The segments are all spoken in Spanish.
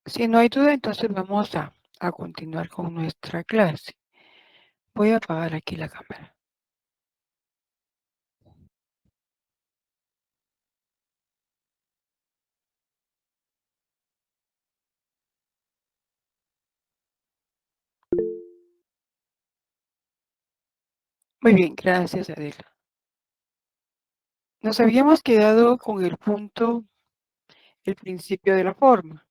Si no hay duda, entonces vamos a continuar con nuestra clase. Voy a apagar aquí la cámara. Muy bien, gracias, Adela. Nos habíamos quedado con el punto, el principio de la forma.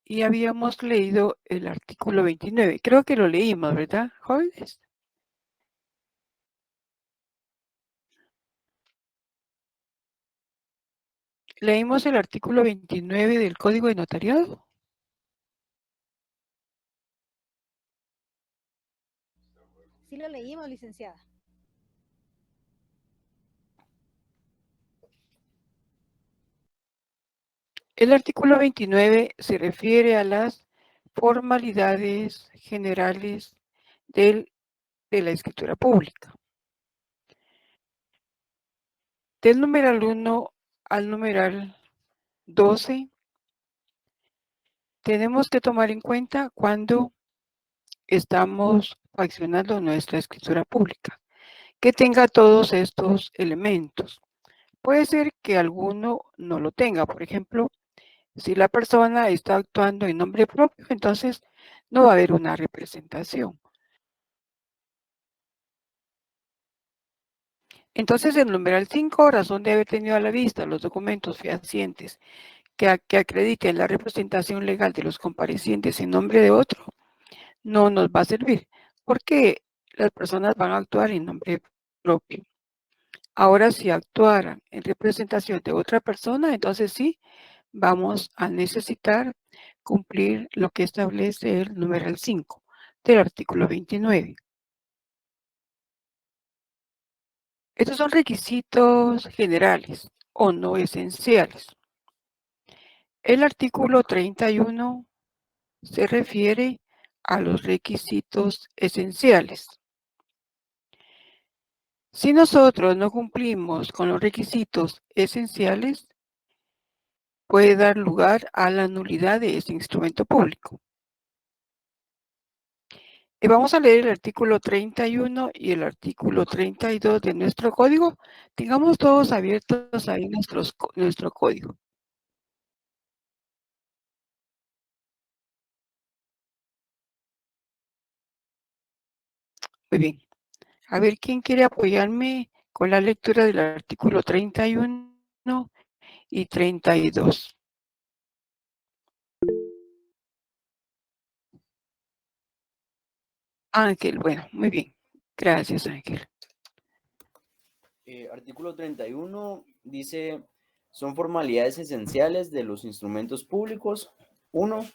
Y habíamos leído el artículo 29. Creo que lo leímos, ¿verdad, jóvenes? Leímos el artículo 29 del Código de Notariado. Sí lo leímos, licenciada. El artículo 29 se refiere a las formalidades generales de la escritura pública. Del numeral 1 al numeral 12, tenemos que tomar en cuenta cuando estamos accionando nuestra escritura pública, que tenga todos estos elementos. Puede ser que alguno no lo tenga. Por ejemplo, si la persona está actuando en nombre propio, entonces no va a haber una representación. Entonces, el numeral 5, razón de haber tenido a la vista los documentos fehacientes que acrediten la representación legal de los comparecientes en nombre de otro, no nos va a servir, porque las personas van a actuar en nombre propio. Ahora, si actuaran en representación de otra persona, entonces sí, vamos a necesitar cumplir lo que establece el numeral 5 del artículo 29. Estos son requisitos generales o no esenciales. El artículo 31 se refiere a los requisitos esenciales. Si nosotros no cumplimos con los requisitos esenciales, puede dar lugar a la nulidad de ese instrumento público. Y vamos a leer el artículo 31 y el artículo 32 de nuestro código. Tengamos todos abiertos ahí nuestro código. Muy bien. A ver, ¿quién quiere apoyarme con la lectura del artículo 31 y 32? Ángel, bueno, muy bien. Gracias, Ángel. Artículo 31 dice, son formalidades esenciales de los instrumentos públicos. 1.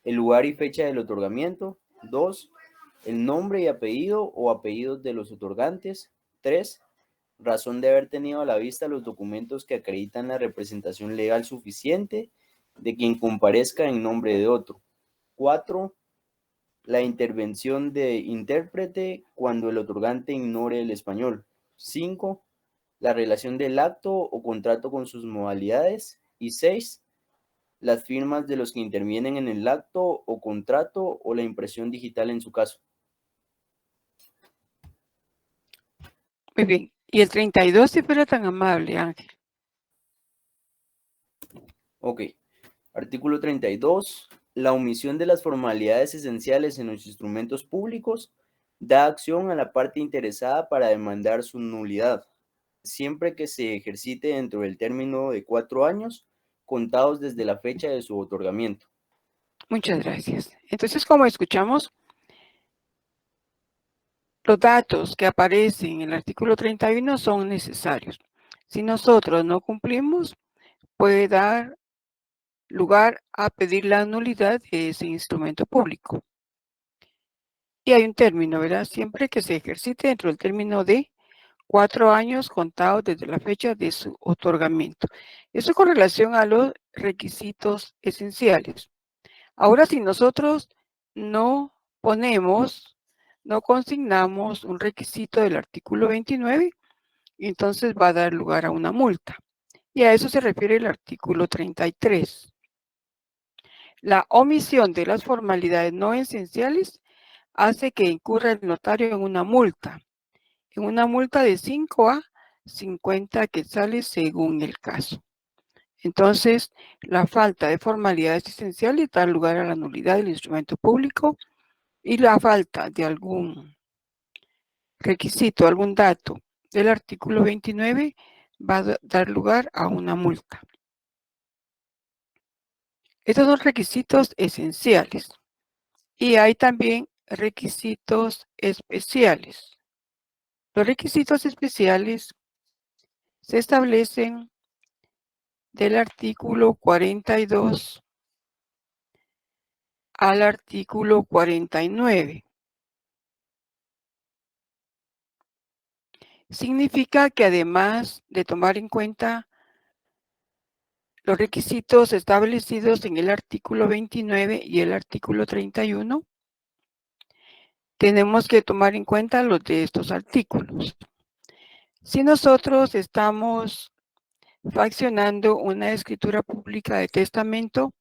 El lugar y fecha del otorgamiento. 2. El nombre y apellido o apellidos de los otorgantes. 3. Razón de haber tenido a la vista los documentos que acreditan la representación legal suficiente de quien comparezca en nombre de otro. 4. La intervención de intérprete cuando el otorgante ignore el español. 5. La relación del acto o contrato con sus modalidades. Y 6. Las firmas de los que intervienen en el acto o contrato o la impresión digital en su caso. Muy bien. Y el 32, si fuera tan amable, Ángel. Ok. Artículo 32. La omisión de las formalidades esenciales en los instrumentos públicos da acción a la parte interesada para demandar su nulidad, siempre que se ejercite dentro del término de 4 años, contados desde la fecha de su otorgamiento. Muchas gracias. Entonces, como escuchamos, los datos que aparecen en el artículo 31 son necesarios. Si nosotros no cumplimos, puede dar lugar a pedir la nulidad de ese instrumento público. Y hay un término, ¿verdad? Siempre que se ejercite dentro del término de 4 años contados desde la fecha de su otorgamiento. Eso con relación a los requisitos esenciales. Ahora, si nosotros no ponemos, no consignamos un requisito del artículo 29, entonces va a dar lugar a una multa. Y a eso se refiere el artículo 33. La omisión de las formalidades no esenciales hace que incurra el notario en una multa de 5 a 50 quetzales según el caso. Entonces, la falta de formalidades esenciales da lugar a la nulidad del instrumento público y la falta de algún requisito, algún dato del artículo 29 va a dar lugar a una multa. Estos son requisitos esenciales y hay también requisitos especiales. Los requisitos especiales se establecen del artículo 42 al artículo 49. Significa que además de tomar en cuenta los requisitos establecidos en el artículo 29 y el artículo 31, tenemos que tomar en cuenta los de estos artículos. Si nosotros estamos fraccionando una escritura pública de testamento,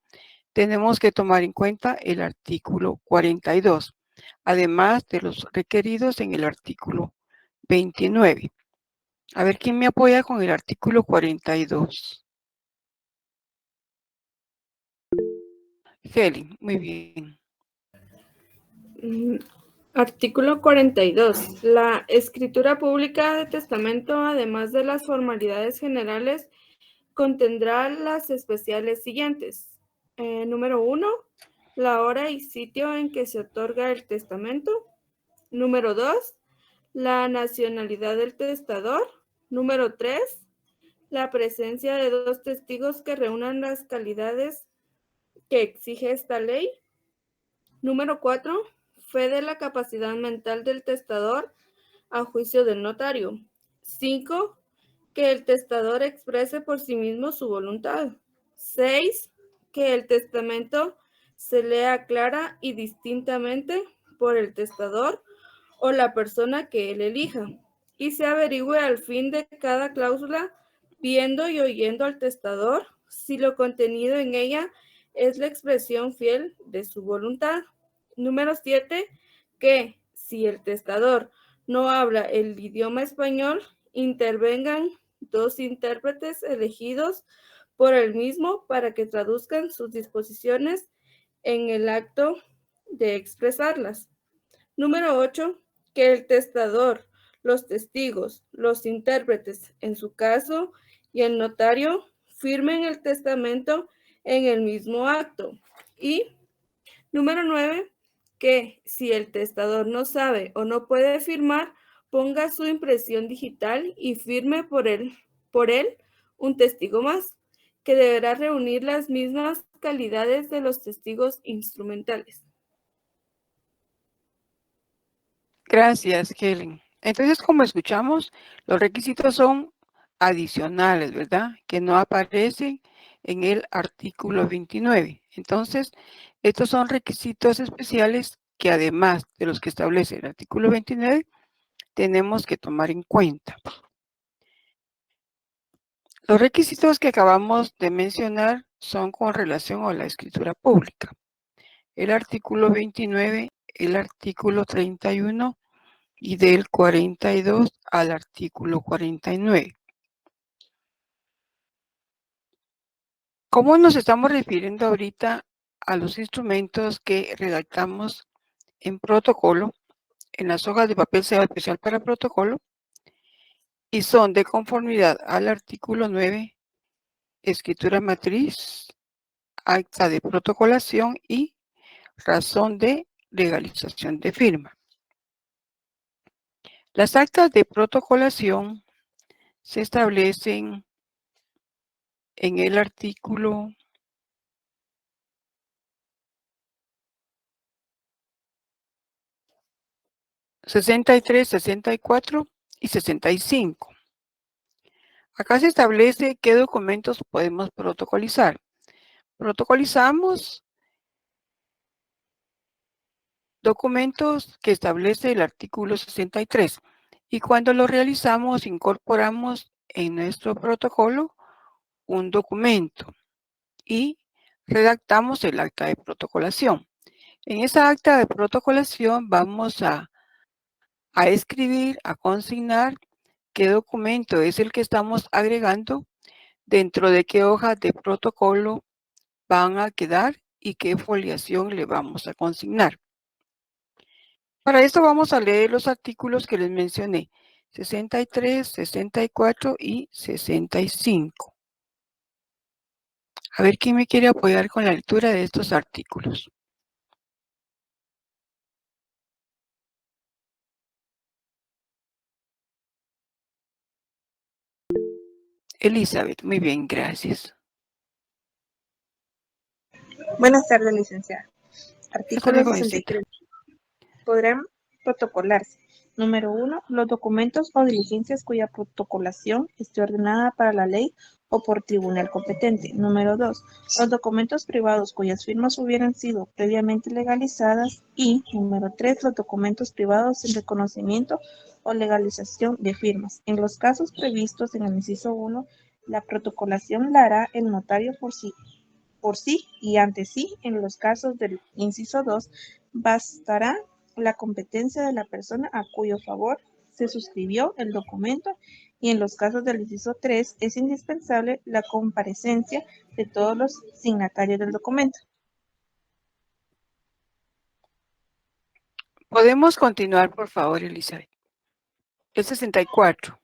tenemos que tomar en cuenta el artículo 42, además de los requeridos en el artículo 29. A ver, ¿quién me apoya con el artículo 42? Helen, muy bien. Artículo 42. La escritura pública de testamento, además de las formalidades generales, contendrá las especiales siguientes. Número 1, la hora y sitio en que se otorga el testamento. Número 2, la nacionalidad del testador. Número 3, la presencia de 2 testigos que reúnan las calidades que exige esta ley. Número 4, fe de la capacidad mental del testador a juicio del notario. 5, que el testador exprese por sí mismo su voluntad. 6, que el testamento se lea clara y distintamente por el testador o la persona que él elija, y se averigüe al fin de cada cláusula, viendo y oyendo al testador, si lo contenido en ella es la expresión fiel de su voluntad. Número 7, que si el testador no habla el idioma español, intervengan 2 intérpretes elegidos por el mismo para que traduzcan sus disposiciones en el acto de expresarlas. Número 8, que el testador, los testigos, los intérpretes, en su caso, y el notario firmen el testamento en el mismo acto. Y número 9, que si el testador no sabe o no puede firmar, ponga su impresión digital y firme por él un testigo más, que deberá reunir las mismas calidades de los testigos instrumentales. Gracias, Helen. Entonces, como escuchamos, los requisitos son adicionales, ¿verdad? Que no aparecen en el artículo 29. Entonces, estos son requisitos especiales que además de los que establece el artículo 29, tenemos que tomar en cuenta. Los requisitos que acabamos de mencionar son con relación a la escritura pública. El artículo 29, el artículo 31 y del 42 al artículo 49. ¿Cómo nos estamos refiriendo ahorita a los instrumentos que redactamos en protocolo, en las hojas de papel sea especial para protocolo, y son de conformidad al artículo 9, escritura matriz, acta de protocolación y razón de legalización de firma? Las actas de protocolación se establecen en el artículo 63, 64 y 65. Acá se establece qué documentos podemos protocolizar. Protocolizamos documentos que establece el artículo 63 y cuando lo realizamos incorporamos en nuestro protocolo un documento y redactamos el acta de protocolación. En esa acta de protocolación vamos a escribir, a consignar qué documento es el que estamos agregando, dentro de qué hojas de protocolo van a quedar y qué foliación le vamos a consignar. Para esto vamos a leer los artículos que les mencioné, 63, 64 y 65. A ver quién me quiere apoyar con la lectura de estos artículos. Elizabeth, muy bien, gracias. Buenas tardes, licenciada. Hasta Artículo luego, jovencita. 63. Podrán protocolarse. Número 1. Los documentos o diligencias cuya protocolación esté ordenada para la ley o por tribunal competente. Número 2. Los documentos privados cuyas firmas hubieran sido previamente legalizadas. Y número 3. Los documentos privados sin reconocimiento o legalización de firmas. En los casos previstos en el inciso 1, la protocolación la hará el notario por sí y ante sí. En los casos del inciso 2, bastará la competencia de la persona a cuyo favor se suscribió el documento, y en los casos del inciso 3 es indispensable la comparecencia de todos los signatarios del documento. ¿Podemos continuar, por favor, Elizabeth? El 64.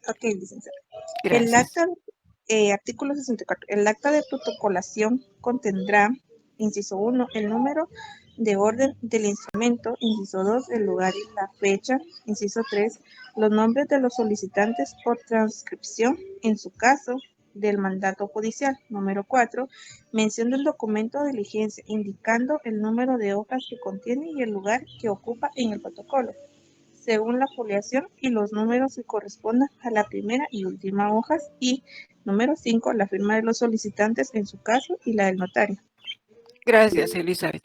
Ok, licenciada. El Gracias. acta, artículo 64. El acta de protocolación contendrá, inciso 1, el número de orden del instrumento, inciso 2, el lugar y la fecha, inciso 3, los nombres de los solicitantes por transcripción, en su caso, del mandato judicial. Número 4, mención del documento de diligencia, indicando el número de hojas que contiene y el lugar que ocupa en el protocolo, según la foliación y los números que correspondan a la primera y última hojas. Y número 5, la firma de los solicitantes en su caso y la del notario. Gracias, Elizabeth.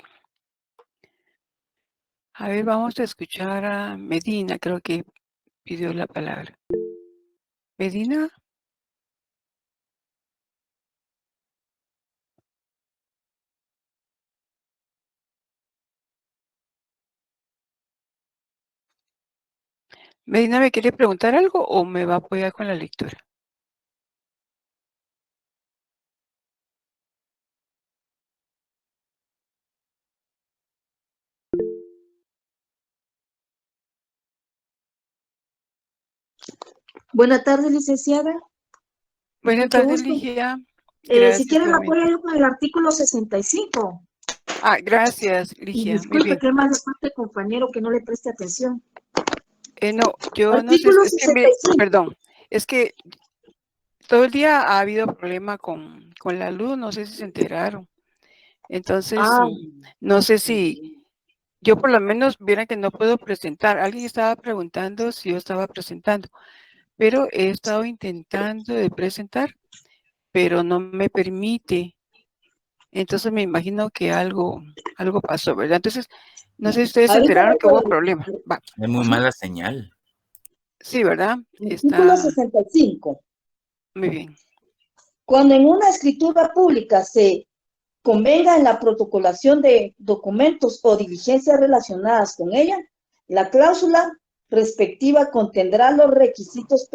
A ver, vamos a escuchar a Medina, creo que pidió la palabra. Medina. Medina, ¿me quiere preguntar algo o me va a apoyar con la lectura? Buenas tardes, licenciada. Buenas Mucho tardes, gusto. Ligia. Si Gracias, quieren igualmente. apoyo con el artículo 65. Gracias, Y Ligia. Muy disculpe bien. que más le falta compañero que no le preste atención. No, yo no sé, Artículo es que mire, 65. perdón, es que todo el día ha habido problema con la luz, no sé si se enteraron. Entonces, no sé si yo por lo menos viera que no puedo presentar. Alguien estaba preguntando si yo estaba presentando, pero he estado intentando de presentar, pero no me permite. Entonces me imagino que algo pasó, ¿verdad? Entonces, no sé si ustedes se Ahorita enteraron le que hubo puedo- problema. Va. Es muy mala señal. Sí, ¿verdad? Artículo Está 65. muy bien. Cuando en una escritura pública se convenga en la protocolación de documentos o diligencias relacionadas con ella, la cláusula respectiva contendrá los requisitos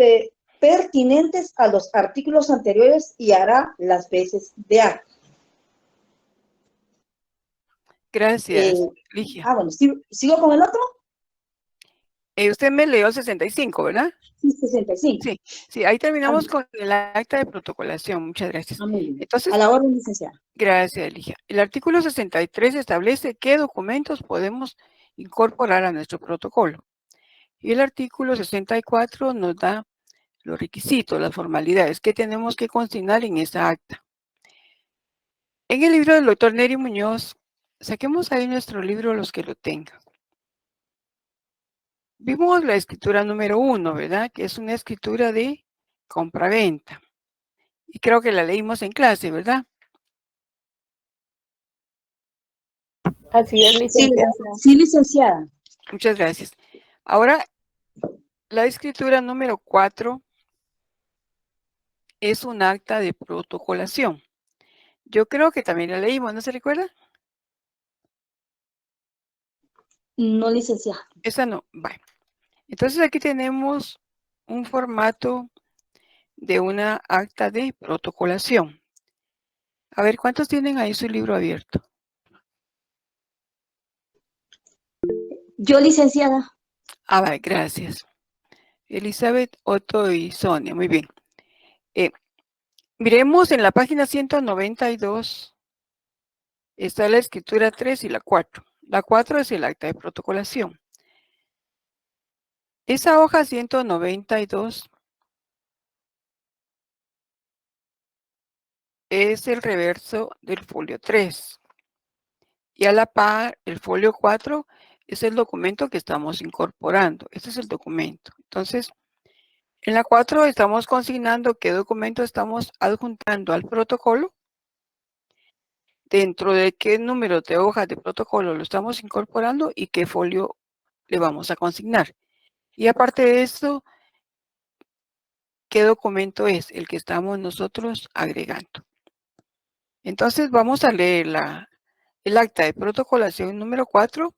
pertinentes a los artículos anteriores y hará las veces de acta. Gracias, Ligia. Bueno, ¿sigo con el otro? Usted me leyó el 65, ¿verdad? Sí, 65. Sí, ahí terminamos con el acta de protocolación. Muchas gracias. Muy bien. Entonces, A la orden, licenciada. gracias, Ligia. El artículo 63 establece qué documentos podemos incorporar a nuestro protocolo. Y el artículo 64 nos da los requisitos, las formalidades que tenemos que consignar en esa acta. En el libro del doctor Neri Muñoz, saquemos ahí nuestro libro los que lo tengan. Vimos la escritura número 1, ¿verdad? Que es una escritura de compraventa. Y creo que la leímos en clase, ¿verdad? Así es, licenciada. Sí, licenciada. Muchas gracias. Ahora, la escritura número 4 es un acta de protocolación. Yo creo que también la leímos, ¿no se recuerda? No, licenciada. Esa no, vale. Entonces aquí tenemos un formato de una acta de protocolación. A ver, ¿cuántos tienen ahí su libro abierto? Yo, licenciada. Ah, vale, gracias. Elizabeth, Otto y Sonia, muy bien. Miremos en la página 192, está la escritura 3 y la 4. La 4 es el acta de protocolación. Esa hoja 192 es el reverso del folio 3. Y a la par, el folio 4 es el documento que estamos incorporando. Este es el documento. Entonces, en la 4 estamos consignando qué documento estamos adjuntando al protocolo, dentro de qué número de hojas de protocolo lo estamos incorporando y qué folio le vamos a consignar. Y aparte de esto, qué documento es el que estamos nosotros agregando. Entonces vamos a leer el acta de protocolación número 4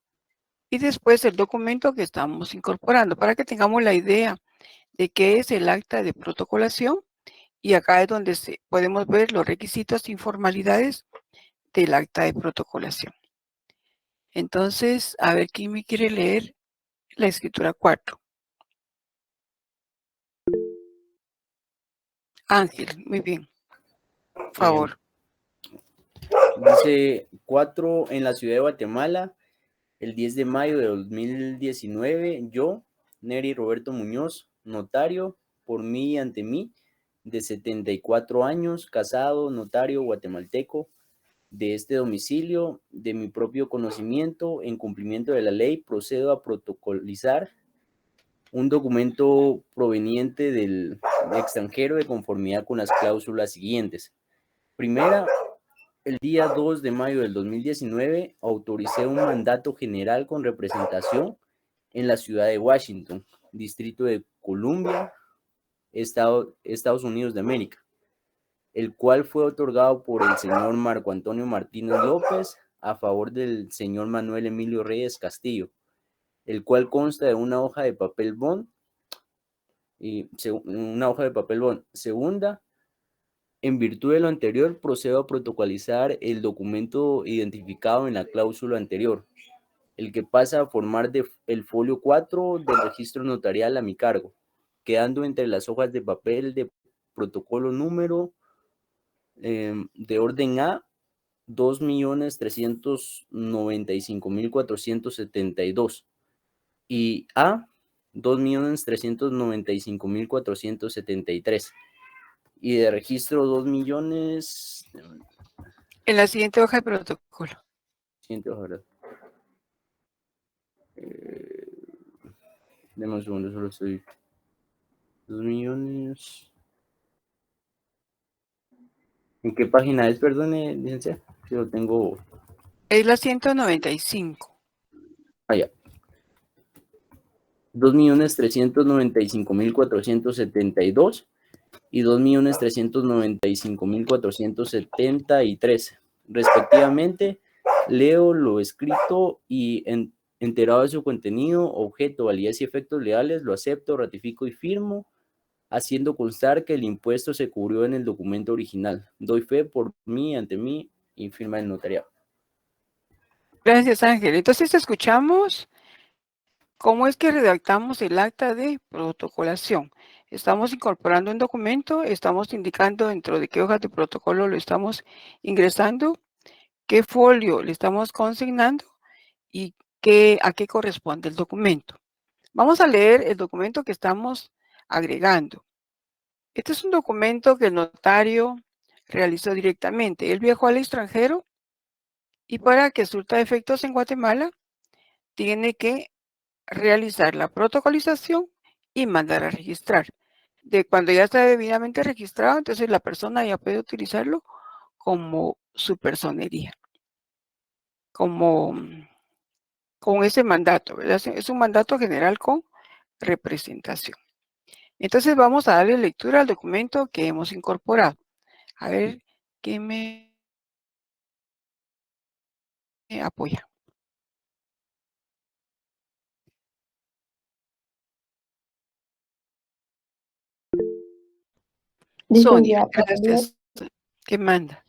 y después el documento que estamos incorporando para que tengamos la idea de qué es el acta de protocolación. Y acá es donde podemos ver los requisitos y formalidades del acta de protocolación. Entonces, a ver quién me quiere leer la escritura 4. Ángel, muy bien. Por favor. Dice 4 en la ciudad de Guatemala, el 10 de mayo de 2019, yo, Neri Roberto Muñoz, notario, por mí y ante mí, de 74 años, casado, notario guatemalteco, de este domicilio, de mi propio conocimiento, en cumplimiento de la ley, procedo a protocolizar un documento proveniente del extranjero de conformidad con las cláusulas siguientes. Primera, el día 2 de mayo del 2019 autoricé un mandato general con representación en la ciudad de Washington, Distrito de Columbia, Estados Unidos de América, el cual fue otorgado por el señor Marco Antonio Martínez López a favor del señor Manuel Emilio Reyes Castillo, el cual consta de una hoja de papel bond y una hoja de papel bond. Segunda, en virtud de lo anterior, procedo a protocolizar el documento identificado en la cláusula anterior, el que pasa a formar el folio 4 del registro notarial a mi cargo, quedando entre las hojas de papel de protocolo número de orden A 2.395.472 y A 2.395.473 y de registro 2 millones. En la siguiente hoja de protocolo. Siguiente hoja, ¿verdad? Deme un segundo, solo estoy. 2 millones. ¿En qué página es, perdone, licenciada? Si lo tengo. Es la 195. Allá. 2.395.472 y 2.395.473, respectivamente. Leo lo escrito y enterado de su contenido, objeto, validez y efectos legales, lo acepto, ratifico y firmo, haciendo constar que el impuesto se cubrió en el documento original. Doy fe por mí, ante mí, y firma el notariado. Gracias, Ángel. Entonces escuchamos cómo es que redactamos el acta de protocolación. Estamos incorporando un documento, estamos indicando dentro de qué hojas de protocolo lo estamos ingresando, qué folio le estamos consignando y a qué corresponde el documento. Vamos a leer el documento que estamos agregando. Este es un documento que el notario realizó directamente. Él viajó al extranjero y para que surta efectos en Guatemala, tiene que realizar la protocolización y mandar a registrar. De cuando ya está debidamente registrado, entonces la persona ya puede utilizarlo como su personería, con ese mandato, ¿verdad? Es un mandato general con representación. Entonces vamos a darle lectura al documento que hemos incorporado. A ver qué me apoya. Sonia, gracias. ¿Qué manda?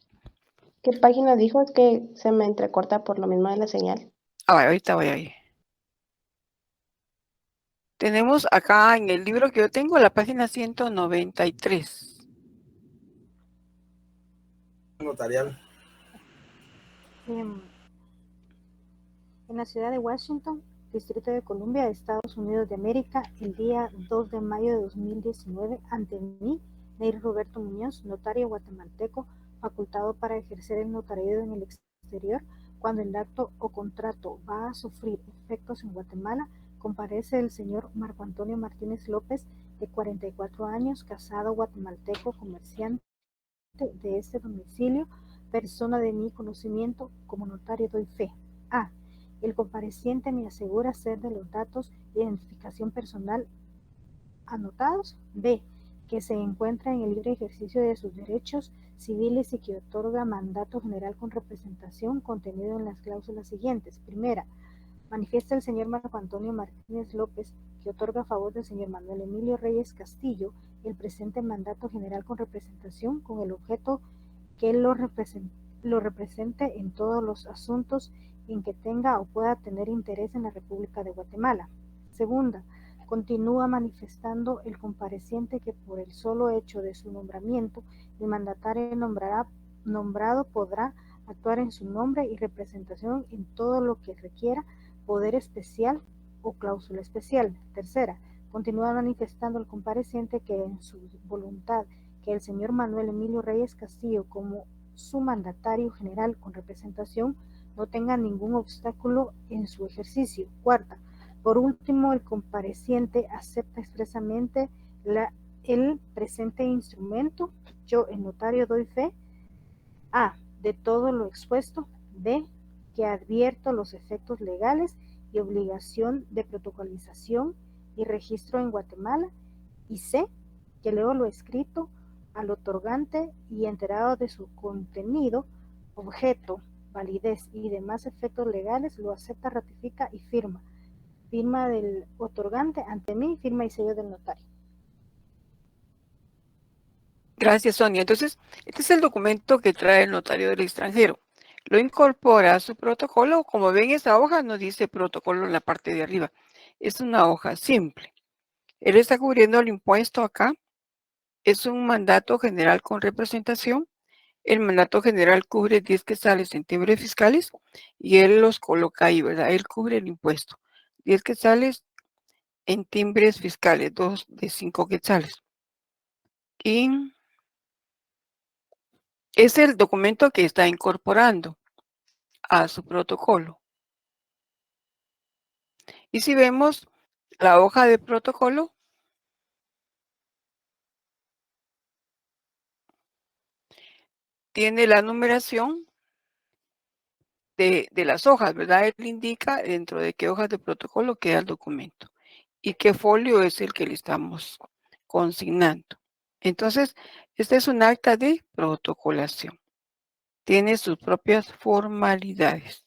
¿Qué página dijo? Es que se me entrecorta por lo mismo de la señal. Ahorita voy ahí. Tenemos acá en el libro que yo tengo la página 193. Notarial. En la ciudad de Washington, Distrito de Columbia, Estados Unidos de América, el día 2 de mayo de 2019, ante mí, Neil Roberto Muñoz, notario guatemalteco, facultado para ejercer el notariado en el exterior, cuando el acto o contrato va a sufrir efectos en Guatemala, comparece el señor Marco Antonio Martínez López, de 44 años, casado guatemalteco, comerciante de este domicilio, persona de mi conocimiento, como notario doy fe. A. El compareciente me asegura ser de los datos de identificación personal anotados. B. Que se encuentra en el libre ejercicio de sus derechos civiles y que otorga mandato general con representación contenido en las cláusulas siguientes. Primera, manifiesta el señor Marco Antonio Martínez López que otorga a favor del señor Manuel Emilio Reyes Castillo el presente mandato general con representación con el objeto que él lo represente en todos los asuntos en que tenga o pueda tener interés en la República de Guatemala. Segunda, continúa manifestando el compareciente que por el solo hecho de su nombramiento, el mandatario nombrado podrá actuar en su nombre y representación en todo lo que requiera poder especial o cláusula especial. Tercera, continúa manifestando el compareciente que en su voluntad que el señor Manuel Emilio Reyes Castillo, como su mandatario general con representación, no tenga ningún obstáculo en su ejercicio. Cuarta, por último, el compareciente acepta expresamente el presente instrumento. Yo, el notario, doy fe. A. De todo lo expuesto. B. Que advierto los efectos legales y obligación de protocolización y registro en Guatemala. Y C. Que leo lo escrito al otorgante y enterado de su contenido, objeto, validez y demás efectos legales, lo acepta, ratifica y firma. Firma del otorgante ante mí, firma y sello del notario. Gracias, Sonia. Entonces, este es el documento que trae el notario del extranjero. Lo incorpora a su protocolo. Como ven, esa hoja no dice protocolo en la parte de arriba. Es una hoja simple. Él está cubriendo el impuesto acá. Es un mandato general con representación. El mandato general cubre 10 quetzales en timbres fiscales y él los coloca ahí, ¿verdad? Él cubre el impuesto. 10 quetzales en timbres fiscales, 2 de 5 quetzales. Y es el documento que está incorporando a su protocolo. Y si vemos la hoja de protocolo, tiene la numeración de las hojas, ¿verdad? Él indica dentro de qué hojas de protocolo queda el documento y qué folio es el que le estamos consignando. Entonces, este es un acta de protocolación. Tiene sus propias formalidades.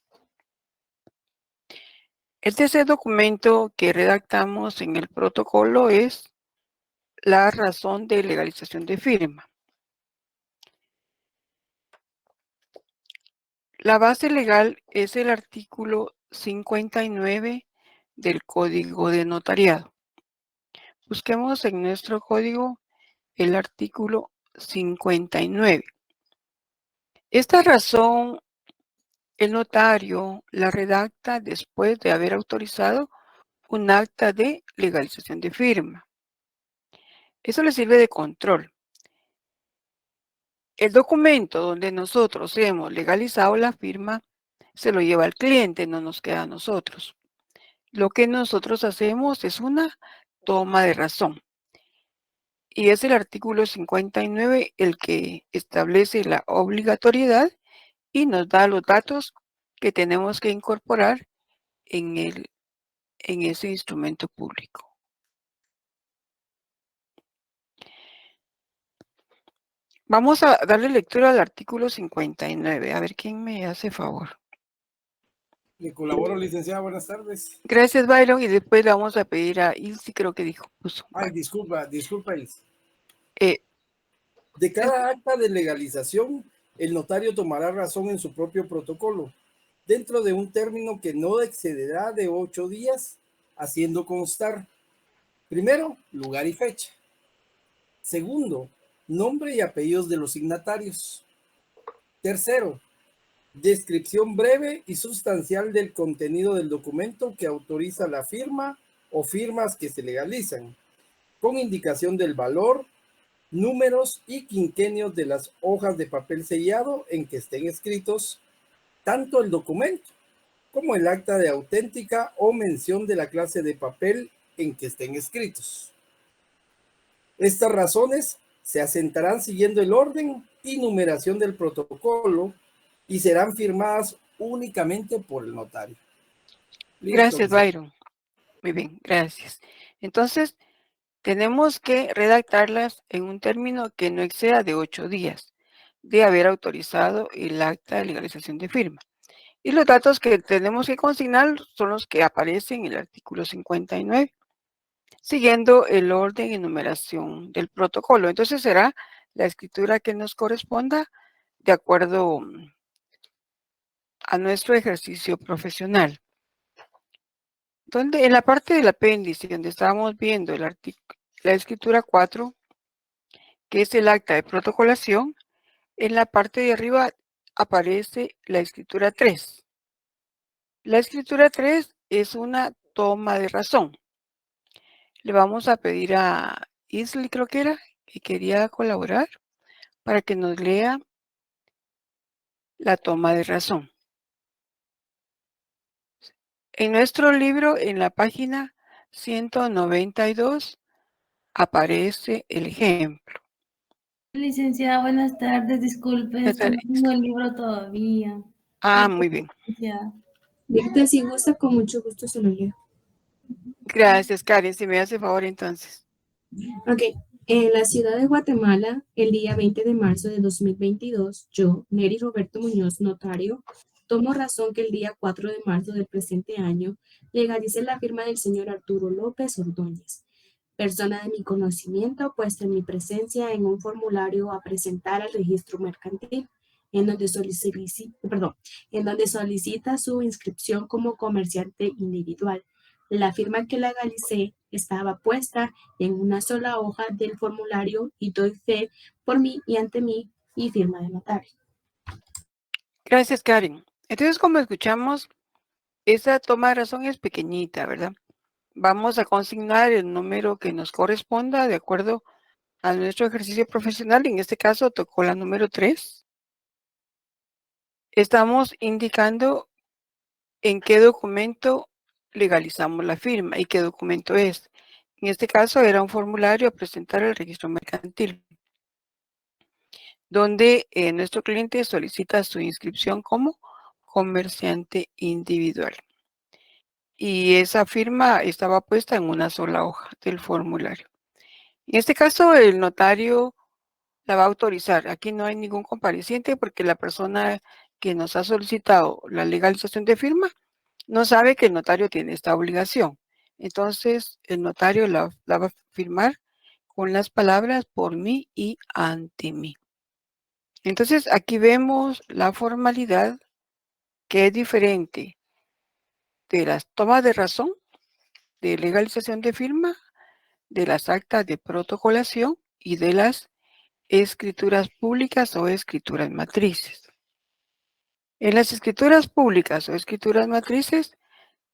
El tercer documento que redactamos en el protocolo es la razón de legalización de firma. La base legal es el artículo 59 del Código de Notariado. Busquemos en nuestro código el artículo 59. Esta razón, el notario la redacta después de haber autorizado un acta de legalización de firma. Eso le sirve de control. El documento donde nosotros hemos legalizado la firma se lo lleva al cliente, no nos queda a nosotros. Lo que nosotros hacemos es una toma de razón. Y es el artículo 59 el que establece la obligatoriedad y nos da los datos que tenemos que incorporar en ese instrumento público. Vamos a darle lectura al artículo 59. A ver quién me hace favor. Le colaboro, licenciada. Buenas tardes. Gracias, Byron. Y después le vamos a pedir a Ilse, creo que dijo. Ay, disculpa, Ilse. Eh, De cada acta de legalización, el notario tomará razón en su propio protocolo, dentro de un término que no excederá de 8 días, haciendo constar, primero, lugar y fecha. Segundo, nombre y apellidos de los signatarios. Tercero, descripción breve y sustancial del contenido del documento que autoriza la firma o firmas que se legalizan, con indicación del valor, números y quinquenios de las hojas de papel sellado en que estén escritos tanto el documento como el acta de auténtica o mención de la clase de papel en que estén escritos. Estas razones se asentarán siguiendo el orden y numeración del protocolo y serán firmadas únicamente por el notario. Listo, gracias, Byron. Muy bien, gracias. Entonces, tenemos que redactarlas en un término que no exceda de 8 días de haber autorizado el acta de legalización de firma. Y los datos que tenemos que consignar son los que aparecen en el artículo 59, siguiendo el orden y numeración del protocolo. Entonces será la escritura que nos corresponda de acuerdo a nuestro ejercicio profesional. Donde en la parte del apéndice, donde estábamos viendo la escritura 4, que es el acta de protocolación, en la parte de arriba aparece la escritura 3. La escritura 3 es una toma de razón. Le vamos a pedir a Isley, creo que era, que quería colaborar, para que nos lea la toma de razón. En nuestro libro, en la página 192, aparece el ejemplo. Licenciada, buenas tardes. Disculpe, es que no tengo el libro todavía. Ah, muy bien. Víctor, si gusta, con mucho gusto se lo leo. Gracias, Karen. Si me hace favor, entonces. Ok. En la ciudad de Guatemala, el día 20 de marzo de 2022, yo, Neri Roberto Muñoz, notario, tomo razón que el día 4 de marzo del presente año legalicé la firma del señor Arturo López Ordóñez, persona de mi conocimiento, puesta en mi presencia en un formulario a presentar al registro mercantil, en donde solicita su inscripción como comerciante individual. La firma que legalicé estaba puesta en una sola hoja del formulario y doy fe por mí y ante mí y firma de notario. Gracias, Karen. Entonces, como escuchamos, esa toma de razón es pequeñita, ¿verdad? Vamos a consignar el número que nos corresponda de acuerdo a nuestro ejercicio profesional. En este caso, tocó la número 3. Estamos indicando en qué documento legalizamos la firma y qué documento es. En este caso, era un formulario a presentar al registro mercantil, donde nuestro cliente solicita su inscripción como comerciante individual. Y esa firma estaba puesta en una sola hoja del formulario. En este caso, el notario la va a autorizar. Aquí no hay ningún compareciente porque la persona que nos ha solicitado la legalización de firma no sabe que el notario tiene esta obligación. Entonces, el notario la va a firmar con las palabras por mí y ante mí. Entonces, aquí vemos la formalidad que es diferente de las tomas de razón, de legalización de firma, de las actas de protocolación y de las escrituras públicas o escrituras matrices. En las escrituras públicas o escrituras matrices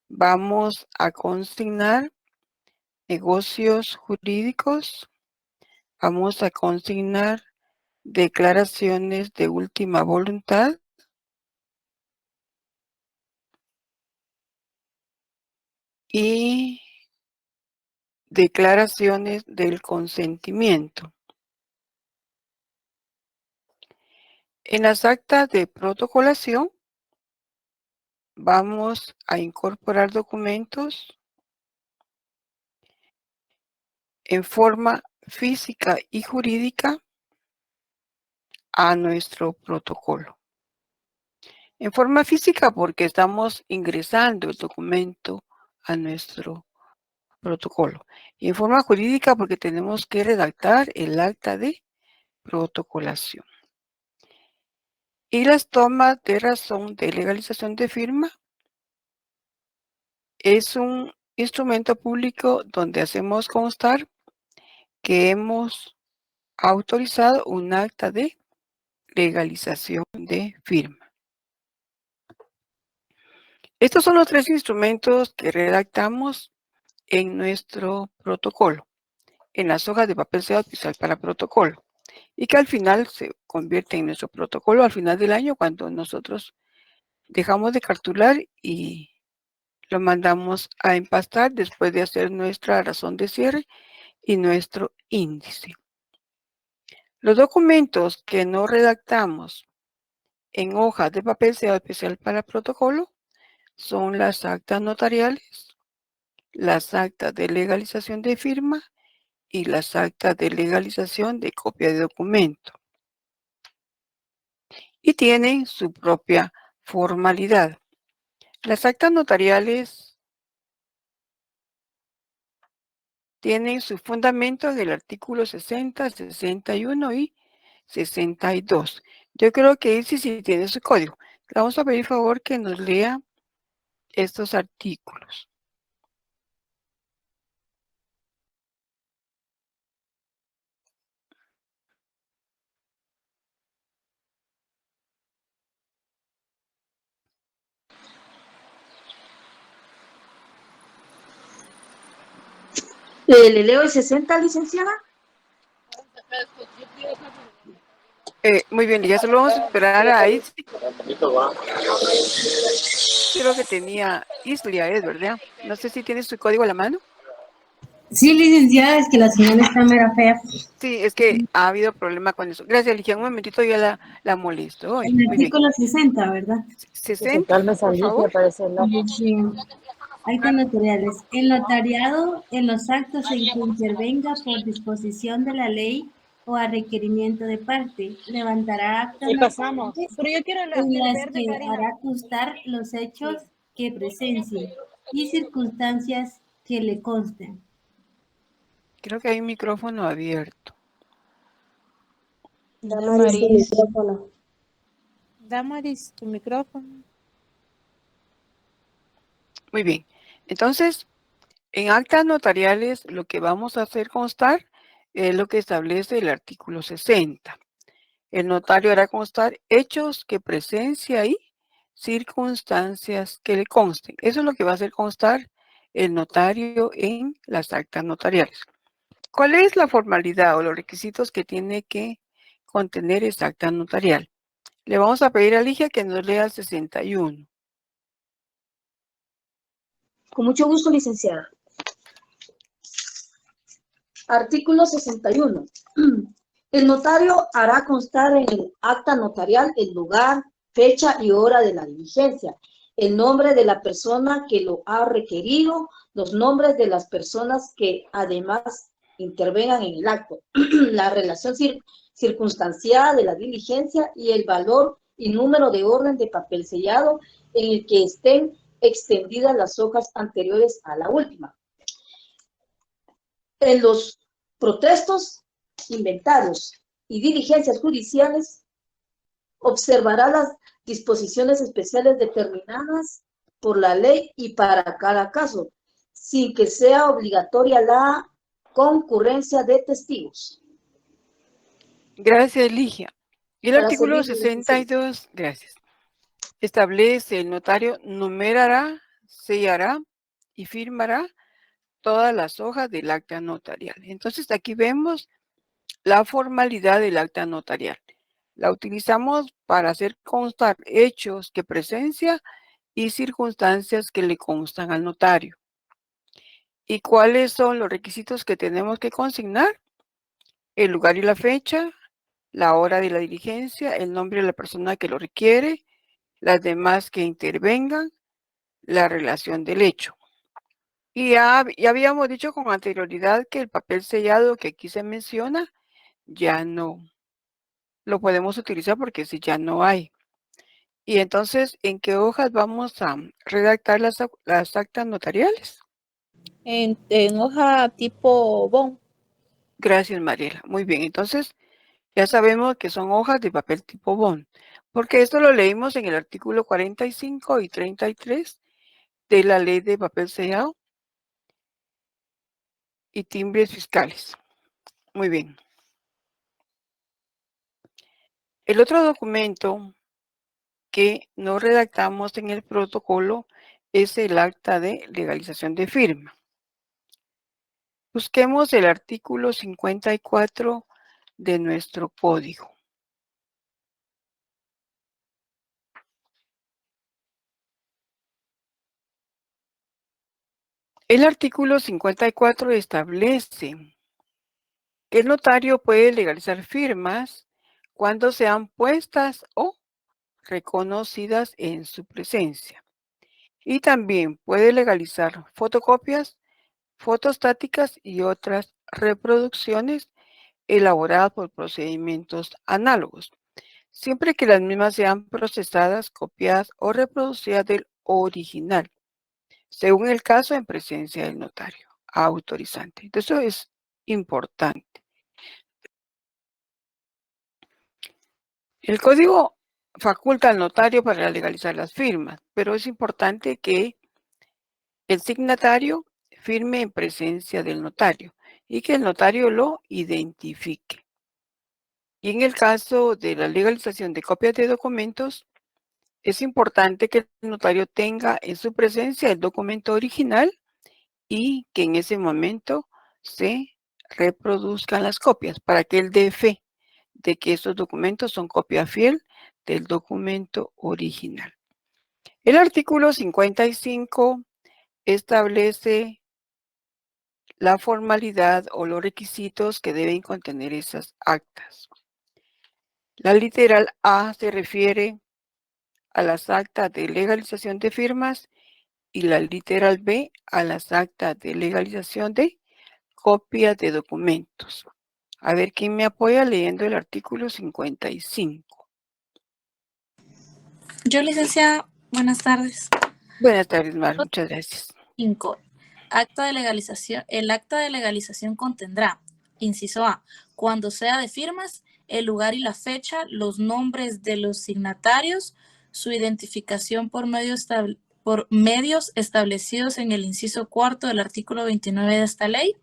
vamos a consignar negocios jurídicos, vamos a consignar declaraciones de última voluntad, y declaraciones del consentimiento. En las actas de protocolación vamos a incorporar documentos en forma física y jurídica a nuestro protocolo. En forma física, porque estamos ingresando el documento a nuestro protocolo. Y en forma jurídica, porque tenemos que redactar el acta de protocolación. Y las tomas de razón de legalización de firma es un instrumento público donde hacemos constar que hemos autorizado un acta de legalización de firma. Estos son los tres instrumentos que redactamos en nuestro protocolo, en las hojas de papel sellado oficial para protocolo, y que al final se convierte en nuestro protocolo al final del año cuando nosotros dejamos de cartular y lo mandamos a empastar después de hacer nuestra razón de cierre y nuestro índice. Los documentos que no redactamos en hojas de papel sellado especial para protocolo son las actas notariales, las actas de legalización de firma y las actas de legalización de copia de documento. Y tienen su propia formalidad. Las actas notariales tienen su fundamento en el artículo 60, 61 y 62. Yo creo que Ilse sí tiene su código. Le vamos a pedir favor que nos lea estos artículos. ¿Le leo el 60, licenciada? Muy bien, ya solo vamos a esperar a Ilse. Creo que tenía Islia, ¿verdad? No sé si tienes su código a la mano. Sí, licenciada, es que la señal está mera fea. Sí, es que ha habido problema con eso. Gracias, Ligia. Un momentito, ya la molesto. Hoy. El artículo 60, ¿verdad? 60, por favor. Actas notariales. El notariado en los actos en que intervenga por disposición de la ley o a requerimiento de parte, levantará actas notariales Pero yo quiero en las que hará constar los hechos que presencie y circunstancias que le consten. Creo que hay un micrófono abierto. Damaris, tu micrófono. Muy bien. Entonces, en actas notariales lo que vamos a hacer constar es lo que establece el artículo 60. El notario hará constar hechos que presencia y circunstancias que le consten. Eso es lo que va a hacer constar el notario en las actas notariales. ¿Cuál es la formalidad o los requisitos que tiene que contener esta acta notarial? Le vamos a pedir a Ligia que nos lea el 61. Con mucho gusto, licenciada. Artículo 61. El notario hará constar en el acta notarial el lugar, fecha y hora de la diligencia, el nombre de la persona que lo ha requerido, los nombres de las personas que además intervengan en el acto, la relación circunstanciada de la diligencia y el valor y número de orden de papel sellado en el que estén extendidas las hojas anteriores a la última. En los protestos, inventarios y diligencias judiciales, observará las disposiciones especiales determinadas por la ley y para cada caso, sin que sea obligatoria la concurrencia de testigos. Gracias, Ligia. Y el Para artículo servirle, 62, gracias. Establece el notario numerará, sellará y firmará todas las hojas del acta notarial. Entonces aquí vemos la formalidad del acta notarial. La utilizamos para hacer constar hechos que presencia y circunstancias que le constan al notario. ¿Y cuáles son los requisitos que tenemos que consignar? El lugar y la fecha, la hora de la diligencia, el nombre de la persona que lo requiere, las demás que intervengan, la relación del hecho. Y ya habíamos dicho con anterioridad que el papel sellado que aquí se menciona ya no lo podemos utilizar porque si ya no hay. Y entonces, ¿en qué hojas vamos a redactar las actas notariales? En hoja tipo BON. Gracias, Mariela. Muy bien, entonces ya sabemos que son hojas de papel tipo bond, porque esto lo leímos en el artículo 45 y 33 de la ley de papel sellado y timbres fiscales. Muy bien. El otro documento que no redactamos en el protocolo es el acta de legalización de firma. Busquemos el artículo 54 de nuestro código. El artículo 54 establece que el notario puede legalizar firmas cuando sean puestas o reconocidas en su presencia. Y también puede legalizar fotocopias, fotostáticas y otras reproducciones elaboradas por procedimientos análogos, siempre que las mismas sean procesadas, copiadas o reproducidas del original, según el caso en presencia del notario autorizante. Eso es importante. El código faculta al notario para legalizar las firmas, pero es importante que el signatario firme en presencia del notario y que el notario lo identifique. Y en el caso de la legalización de copias de documentos, es importante que el notario tenga en su presencia el documento original y que en ese momento se reproduzcan las copias para que él dé fe de que esos documentos son copia fiel del documento original. El artículo 55 establece la formalidad o los requisitos que deben contener esas actas. La literal A se refiere a las actas de legalización de firmas y la literal B a las actas de legalización de copias de documentos. A ver, ¿quién me apoya leyendo el artículo 55? Yo, licenciada, buenas tardes. Buenas tardes, Mar, muchas gracias. 5. Acta de legalización. El acta de legalización contendrá, inciso A, cuando sea de firmas, el lugar y la fecha, los nombres de los signatarios, su identificación por medios establecidos en el inciso cuarto del artículo 29 de esta ley,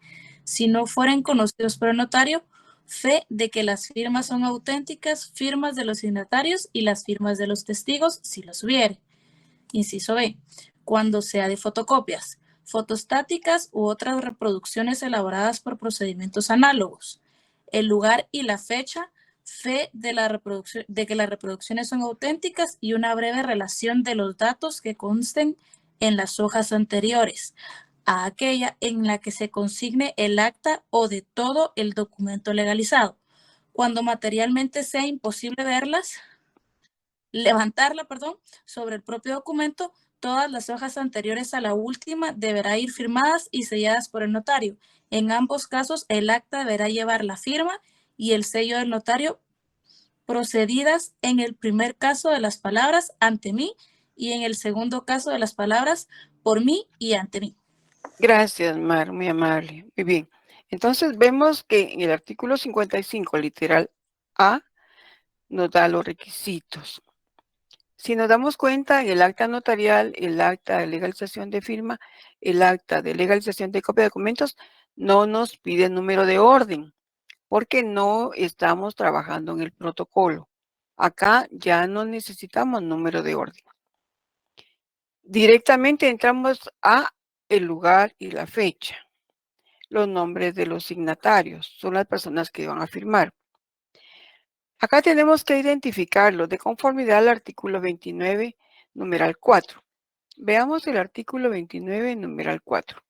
si no fueren conocidos por el notario, fe de que las firmas son auténticas, firmas de los signatarios y las firmas de los testigos, si los hubiere. Inciso B, cuando sea de fotocopias, fotostáticas u otras reproducciones elaboradas por procedimientos análogos. El lugar y la fecha, fe de que las reproducciones son auténticas y una breve relación de los datos que consten en las hojas anteriores a aquella en la que se consigne el acta o de todo el documento legalizado. Cuando materialmente sea imposible levantarla, sobre el propio documento, todas las hojas anteriores a la última deberá ir firmadas y selladas por el notario. En ambos casos, el acta deberá llevar la firma y el sello del notario, procedidas en el primer caso de las palabras ante mí y en el segundo caso de las palabras por mí y ante mí. Gracias, Mar, muy amable. Muy bien. Entonces vemos que en el artículo 55, literal A, nos da los requisitos. Si nos damos cuenta, en el acta notarial, el acta de legalización de firma, el acta de legalización de copia de documentos, no nos pide número de orden, porque no estamos trabajando en el protocolo. Acá ya no necesitamos número de orden. Directamente entramos a el lugar y la fecha. Los nombres de los signatarios son las personas que van a firmar. Acá tenemos que identificarlos de conformidad al artículo 29, numeral 4. Veamos el artículo 29, numeral 4.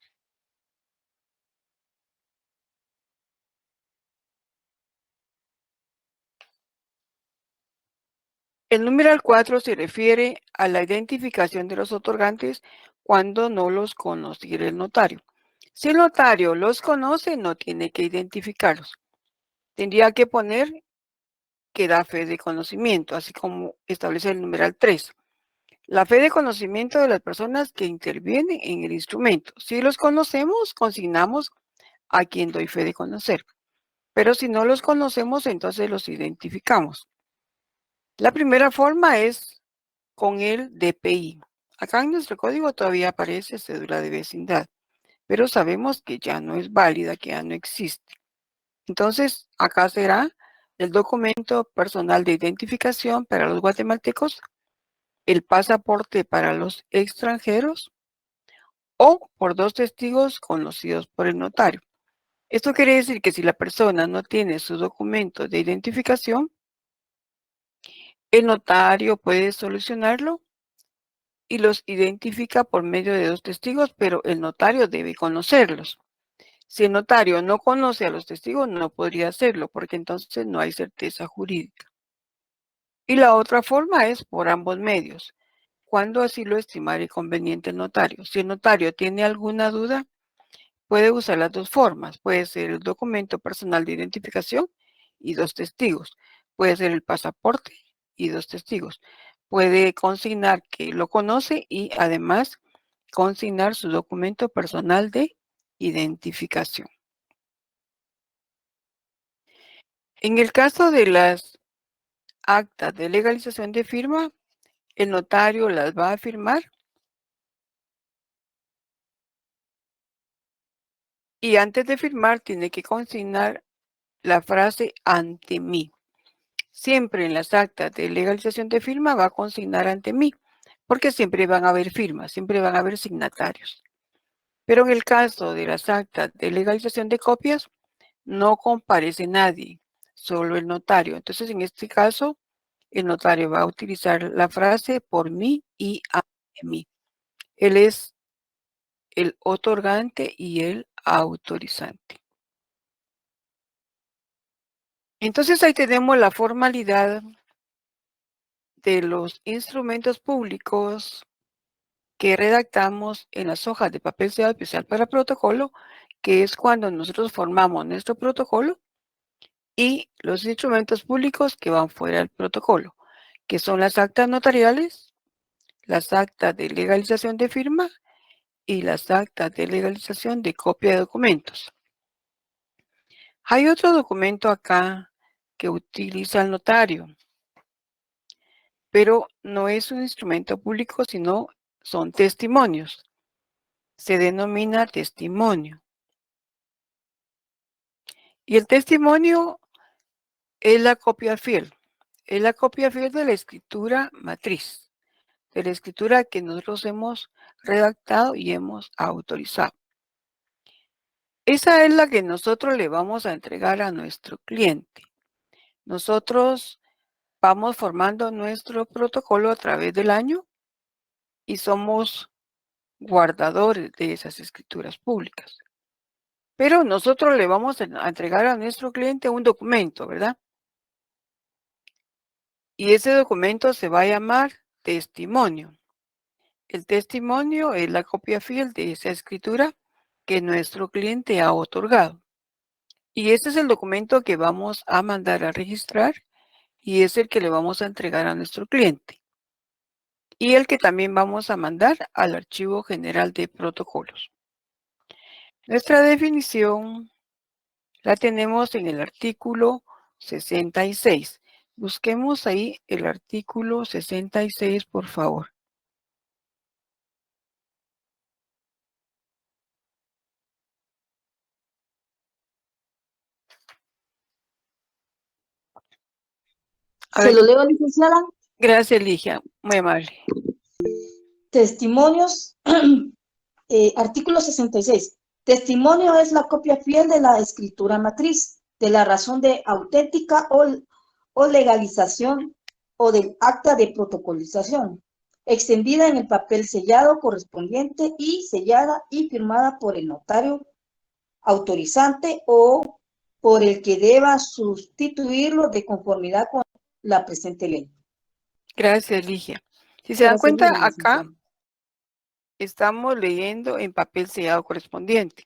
El numeral 4 se refiere a la identificación de los otorgantes cuando no los conociera el notario. Si el notario los conoce, no tiene que identificarlos. Tendría que poner que da fe de conocimiento, así como establece el numeral 3. La fe de conocimiento de las personas que intervienen en el instrumento. Si los conocemos, consignamos a quien doy fe de conocer. Pero si no los conocemos, entonces los identificamos. La primera forma es con el DPI. Acá en nuestro código todavía aparece cédula de vecindad, pero sabemos que ya no es válida, que ya no existe. Entonces, acá será el documento personal de identificación para los guatemaltecos, el pasaporte para los extranjeros o por 2 testigos conocidos por el notario. Esto quiere decir que si la persona no tiene su documento de identificación, el notario puede solucionarlo y los identifica por medio de 2 testigos, pero el notario debe conocerlos. Si el notario no conoce a los testigos, no podría hacerlo, porque entonces no hay certeza jurídica. Y la otra forma es por ambos medios, cuando así lo estimare conveniente el notario. Si el notario tiene alguna duda, puede usar las 2 formas. Puede ser el documento personal de identificación y 2 testigos. Puede ser el pasaporte y 2 testigos. Puede consignar que lo conoce y además consignar su documento personal de identificación. En el caso de las actas de legalización de firma, el notario las va a firmar y antes de firmar tiene que consignar la frase ante mí. Siempre en las actas de legalización de firma va a consignar ante mí, porque siempre van a haber firmas, siempre van a haber signatarios. Pero en el caso de las actas de legalización de copias, no comparece nadie, solo el notario. Entonces, en este caso, el notario va a utilizar la frase por mí y ante mí. Él es el otorgante y el autorizante. Entonces, ahí tenemos la formalidad de los instrumentos públicos que redactamos en las hojas de papel sellado especial para protocolo, que es cuando nosotros formamos nuestro protocolo, y los instrumentos públicos que van fuera del protocolo, que son las actas notariales, las actas de legalización de firma y las actas de legalización de copia de documentos. Hay otro documento acá que utiliza el notario, pero no es un instrumento público, sino son testimonios. Se denomina testimonio. Y el testimonio es la copia fiel. Es la copia fiel de la escritura matriz, de la escritura que nosotros hemos redactado y hemos autorizado. Esa es la que nosotros le vamos a entregar a nuestro cliente. Nosotros vamos formando nuestro protocolo a través del año y somos guardadores de esas escrituras públicas. Pero nosotros le vamos a entregar a nuestro cliente un documento, ¿verdad? Y ese documento se va a llamar testimonio. El testimonio es la copia fiel de esa escritura que nuestro cliente ha otorgado. Y este es el documento que vamos a mandar a registrar y es el que le vamos a entregar a nuestro cliente. Y el que también vamos a mandar al Archivo General de Protocolos. Nuestra definición la tenemos en el artículo 66. Busquemos ahí el artículo 66, por favor. ¿Se lo leo, licenciada? Gracias, Ligia. Muy amable. Testimonios, artículo 66. Testimonio es la copia fiel de la escritura matriz, de la razón de auténtica o legalización o del acta de protocolización, extendida en el papel sellado correspondiente y sellada y firmada por el notario autorizante o por el que deba sustituirlo de conformidad con la presente ley. Gracias, Ligia. Si se dan cuenta, acá estamos leyendo en papel sellado correspondiente.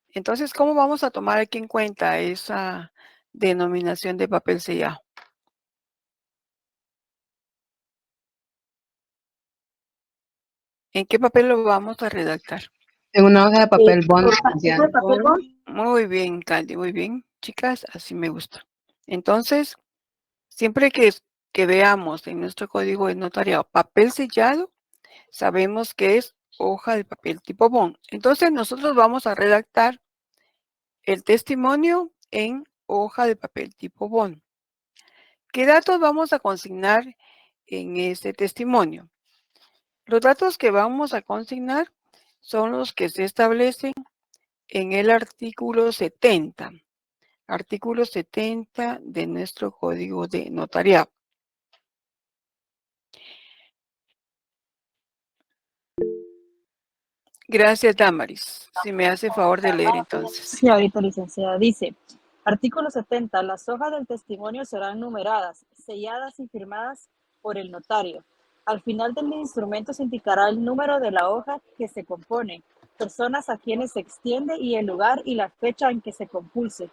Entonces, ¿cómo vamos a tomar aquí en cuenta esa denominación de papel sellado? ¿En qué papel lo vamos a redactar? En una hoja de papel bond, ¿Hoja de licenciada. papel bond? Muy bien, Candy, muy bien. Chicas, así me gusta. Entonces, siempre que veamos en nuestro código de notariado papel sellado, sabemos que es hoja de papel tipo bond. Entonces, nosotros vamos a redactar el testimonio en hoja de papel tipo bond. ¿Qué datos vamos a consignar en este testimonio? Los datos que vamos a consignar son los que se establecen en el artículo 70. Artículo 70 de nuestro código de notariado. Gracias, Damaris. Si me hace favor de leer entonces. Sí, ahorita, licenciada. Dice, artículo 70. Las hojas del testimonio serán numeradas, selladas y firmadas por el notario. Al final del instrumento se indicará el número de la hoja que se compone, personas a quienes se extiende y el lugar y la fecha en que se compulse.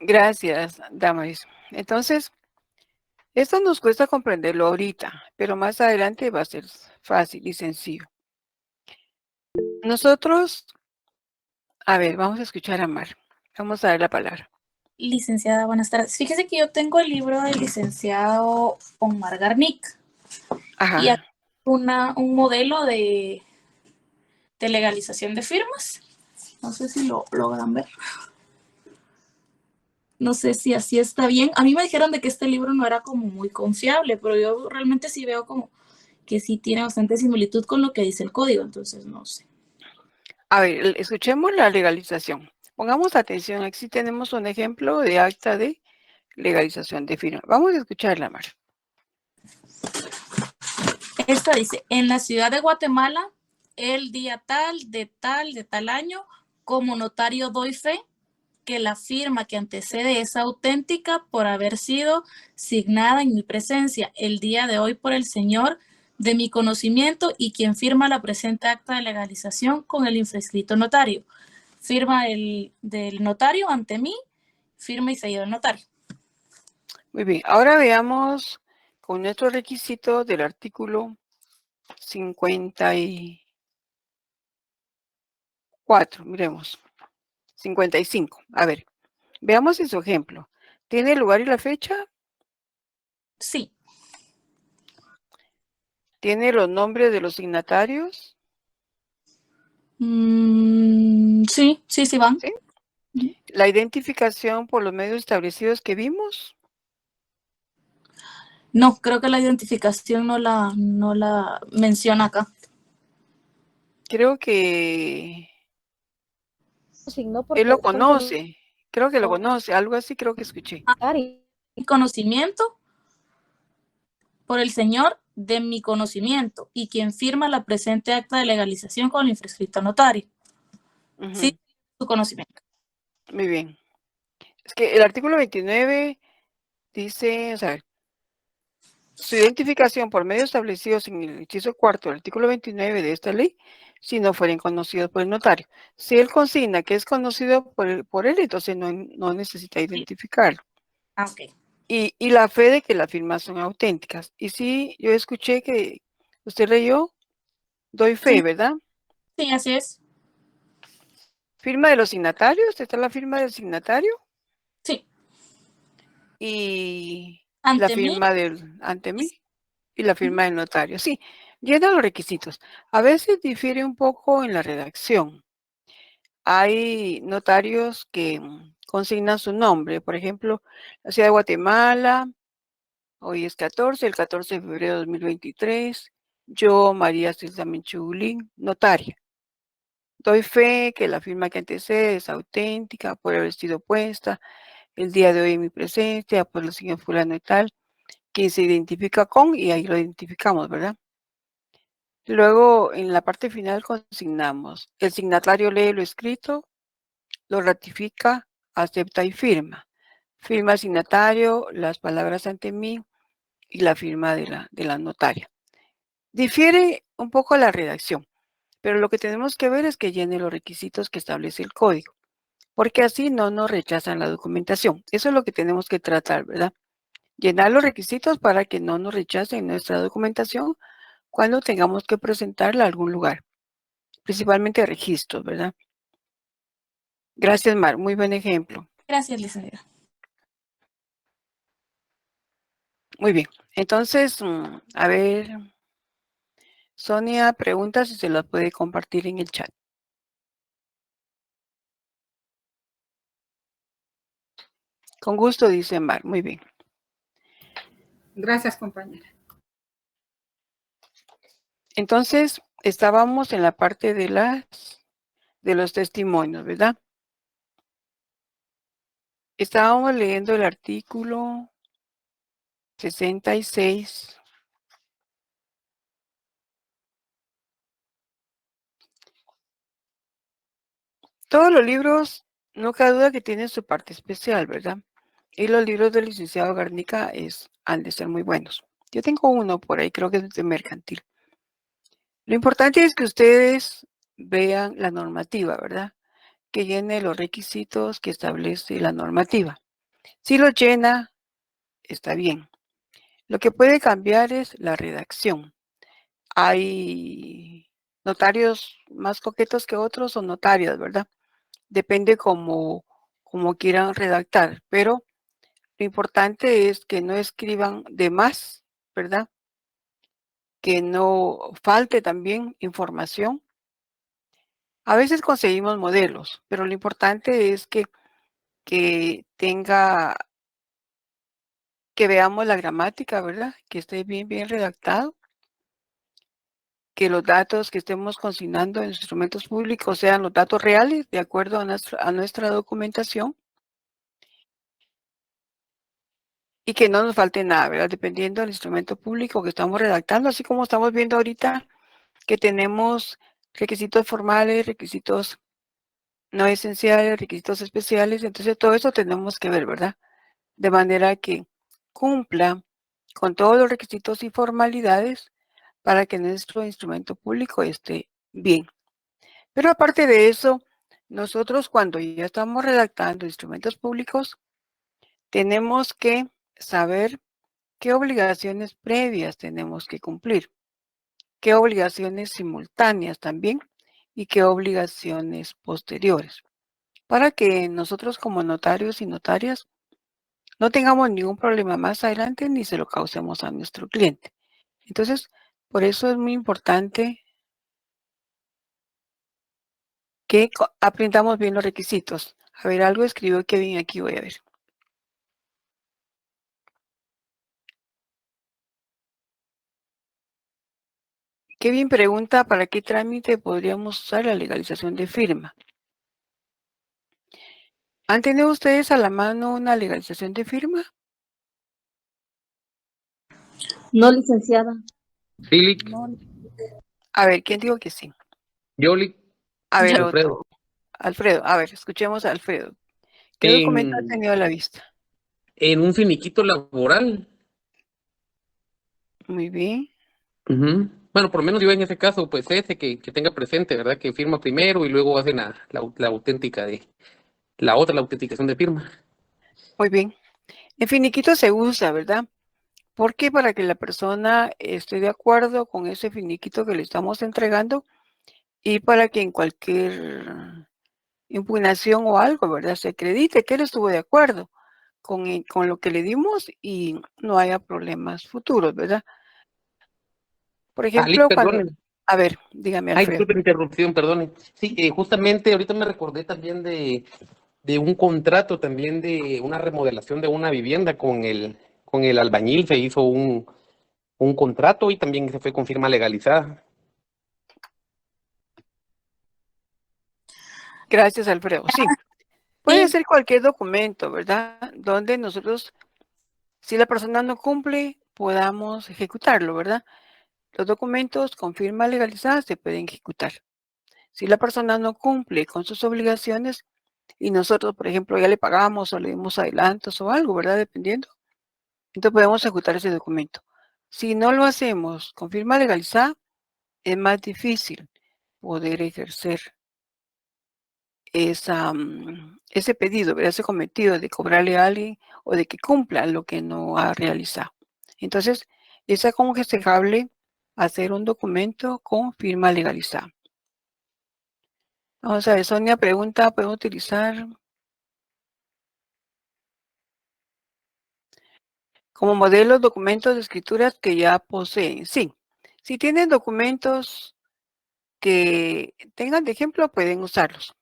Gracias, Damaris. Entonces, esto nos cuesta comprenderlo ahorita, pero más adelante va a ser fácil y sencillo. Nosotros, a ver, vamos a escuchar a Mar. Vamos a dar la palabra. Licenciada, buenas tardes. Fíjese que yo tengo el libro del licenciado Omar Garnic. Ajá. Y aquí un modelo de legalización de firmas. No sé si lo logran ver. No sé si así está bien. A mí me dijeron de que este libro no era como muy confiable, pero yo realmente sí veo como que sí tiene bastante similitud con lo que dice el código, entonces no sé. A ver, escuchemos la legalización. Pongamos atención, aquí tenemos un ejemplo de acta de legalización de firma. Vamos a escucharla, Mar. Esta dice, en la ciudad de Guatemala, el día tal, de tal año, como notario doy fe que la firma que antecede es auténtica por haber sido signada en mi presencia el día de hoy por el señor de mi conocimiento y quien firma la presente acta de legalización con el infrescrito notario. Firma del notario ante mí, firma y sello del notario. Muy bien, ahora veamos con nuestro requisito del artículo 54. Miremos. 55. A ver, veamos en su ejemplo. ¿Tiene el lugar y la fecha? Sí. ¿Tiene los nombres de los signatarios? Sí van. ¿Sí? ¿La identificación por los medios establecidos que vimos? No, creo que la identificación no la menciona acá. Creo que porque él lo conoce. Creo que lo conoce. Algo así creo que escuché. Mi conocimiento por el señor de mi conocimiento y quien firma la presente acta de legalización con el infrescrito notario. Sí, su conocimiento. Muy bien. Es que el artículo 29 dice, o sea, su identificación por medios establecidos en el inciso cuarto del artículo 29 de esta ley, si no fueren conocidos por el notario. Si él consigna que es conocido por él, entonces no necesita identificarlo. Ah, ok. Y la fe de que las firmas son auténticas. Y sí, yo escuché que usted leyó, doy fe, Sí. ¿verdad? Sí, así es. ¿Firma de los signatarios? ¿Está la firma del signatario? Sí. Y ante la firma ante mí y la firma del notario. Sí, llena los requisitos. A veces difiere un poco en la redacción. Hay notarios que consignan su nombre. Por ejemplo, la ciudad de Guatemala, hoy es 14, el 14 de febrero de 2023. Yo, María Silva Menchugulín, notaria. Doy fe que la firma que antecede es auténtica por haber sido puesta el día de hoy en mi presencia por el señor fulano y tal, que se identifica con, y ahí lo identificamos, ¿verdad? Luego, en la parte final consignamos, el signatario lee lo escrito, lo ratifica, acepta y firma. Firma el signatario, las palabras ante mí y la firma de la notaria. Difiere un poco la redacción, pero lo que tenemos que ver es que llene los requisitos que establece el código, porque así no nos rechazan la documentación. Eso es lo que tenemos que tratar, ¿verdad? Llenar los requisitos para que no nos rechacen nuestra documentación cuando tengamos que presentarla a algún lugar, principalmente registros, ¿verdad? Gracias, Mar. Muy buen ejemplo. Gracias, licenciada. Muy bien. Entonces, a ver, Sonia pregunta si se las puede compartir en el chat. Con gusto, dice Mar. Muy bien. Gracias, compañera. Entonces, estábamos en la parte de los testimonios, ¿verdad? Estábamos leyendo el artículo 66. Todos los libros, no cabe duda que tienen su parte especial, ¿verdad? Y los libros del licenciado Garnica han de ser muy buenos. Yo tengo uno por ahí, creo que es de mercantil. Lo importante es que ustedes vean la normativa, ¿verdad? Que llene los requisitos que establece la normativa. Si lo llena, está bien. Lo que puede cambiar es la redacción. Hay notarios más coquetos que otros o notarias, ¿verdad? Depende cómo quieran redactar, pero lo importante es que no escriban de más, ¿verdad? Que no falte también información. A veces conseguimos modelos, pero lo importante es que veamos la gramática, ¿verdad? Que esté bien redactado, que los datos que estemos consignando en instrumentos públicos sean los datos reales de acuerdo a nuestra documentación y que no nos falte nada, ¿verdad? Dependiendo del instrumento público que estamos redactando, así como estamos viendo ahorita que tenemos requisitos formales, requisitos no esenciales, requisitos especiales, entonces todo eso tenemos que ver, ¿verdad? De manera que cumpla con todos los requisitos y formalidades para que nuestro instrumento público esté bien. Pero aparte de eso, nosotros cuando ya estamos redactando instrumentos públicos, tenemos que saber qué obligaciones previas tenemos que cumplir, qué obligaciones simultáneas también y qué obligaciones posteriores, para que nosotros como notarios y notarias no tengamos ningún problema más adelante ni se lo causemos a nuestro cliente. Entonces, por eso es muy importante que aprendamos bien los requisitos. A ver, algo escribió Kevin aquí, voy a ver. Kevin pregunta, ¿para qué trámite podríamos usar la legalización de firma? ¿Han tenido ustedes a la mano una legalización de firma? No, licenciada. Sí, A ver, ¿quién dijo que sí? Yoli. A ver, Alfredo. otro. Alfredo, a ver, escuchemos a Alfredo. ¿Qué documento ha tenido a la vista? En un finiquito laboral. Muy bien. Bueno, por lo menos yo en ese caso, pues ese que tenga presente, ¿verdad? Que firma primero y luego hacen la auténtica la autenticación de firma. Muy bien. En finiquito se usa, ¿verdad? Porque para que la persona esté de acuerdo con ese finiquito que le estamos entregando y para que en cualquier impugnación o algo, ¿verdad? Se acredite que él estuvo de acuerdo con lo que le dimos y no haya problemas futuros, ¿verdad? Por ejemplo, perdone. A ver, dígame, Ay, Alfredo. disculpe la interrupción, perdone. Sí, justamente ahorita me recordé también de un contrato también de una remodelación de una vivienda con el albañil, se hizo un contrato y también se fue con firma legalizada. Gracias, Alfredo. Sí, puede ser cualquier documento, ¿verdad? Donde nosotros, si la persona no cumple, podamos ejecutarlo, ¿verdad? Los documentos con firma legalizada se pueden ejecutar. Si la persona no cumple con sus obligaciones y nosotros, por ejemplo, ya le pagamos o le dimos adelantos o algo, ¿verdad? Dependiendo, entonces podemos ejecutar ese documento. Si no lo hacemos con firma legalizada, es más difícil poder ejercer ese pedido, ¿verdad? Ese cometido de cobrarle a alguien o de que cumpla lo que no ha realizado. Entonces, es aconsejable hacer un documento con firma legalizada. Vamos a ver, Sonia pregunta, ¿puedo utilizar como modelo documentos de escrituras que ya poseen? Sí, si tienen documentos que tengan de ejemplo, pueden usarlos.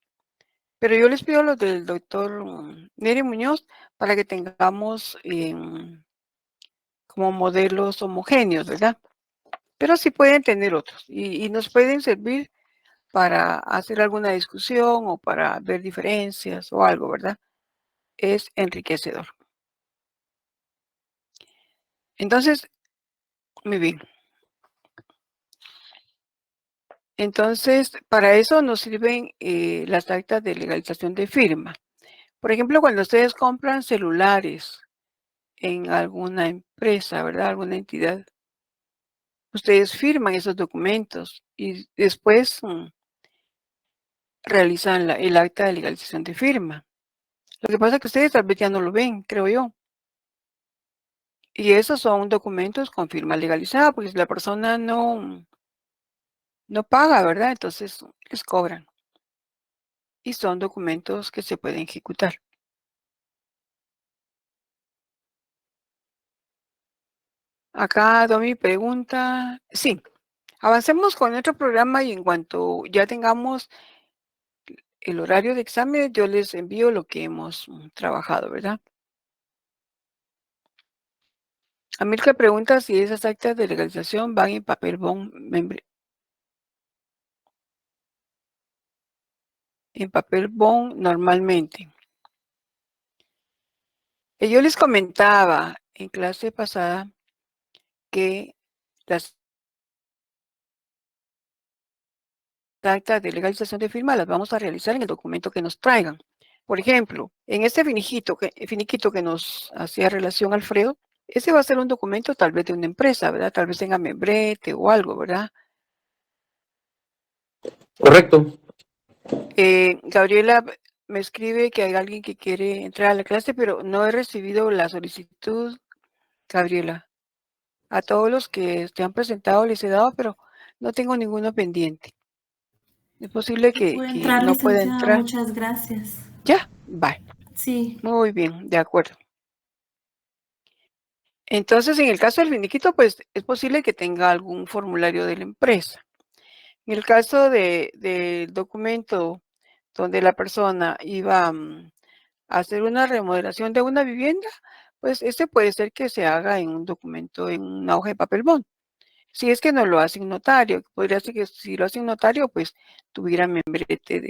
Pero yo les pido los del doctor Neri Muñoz para que tengamos como modelos homogéneos, ¿verdad? Pero sí pueden tener otros y nos pueden servir para hacer alguna discusión o para ver diferencias o algo, ¿verdad? Es enriquecedor. Entonces, muy bien. Entonces, para eso nos sirven las actas de legalización de firma. Por ejemplo, cuando ustedes compran celulares en alguna empresa, ¿verdad? Alguna entidad, ustedes firman esos documentos y después realizan el acta de legalización de firma. Lo que pasa es que ustedes tal vez ya no lo ven, creo yo. Y esos son documentos con firma legalizada, porque si la persona no paga, ¿verdad? Entonces les cobran. Y son documentos que se pueden ejecutar. Acá Domi pregunta, sí, avancemos con otro programa y en cuanto ya tengamos el horario de examen, yo les envío lo que hemos trabajado, ¿verdad? Amilcar pregunta si esas actas de legalización van en papel bond normalmente. Yo les comentaba en clase pasada que las actas de legalización de firma las vamos a realizar en el documento que nos traigan. Por ejemplo, en este finiquito que nos hacía relación Alfredo, ese va a ser un documento tal vez de una empresa, ¿verdad? Tal vez tenga membrete o algo, ¿verdad? Correcto. Gabriela me escribe que hay alguien que quiere entrar a la clase, pero no he recibido la solicitud, Gabriela. A todos los que te han presentado les he dado, pero no tengo ninguno pendiente. Es posible que Entrar, no pueda licenciada, entrar. muchas gracias. ¿Ya? Bye. Sí. Muy bien, de acuerdo. Entonces, en el caso del finiquito, pues es posible que tenga algún formulario de la empresa. En el caso del documento donde la persona iba a hacer una remodelación de una vivienda, pues ese puede ser que se haga en un documento, en una hoja de papel bond. Si es que no lo hace un notario, podría ser que si lo hace un notario, pues tuviera membrete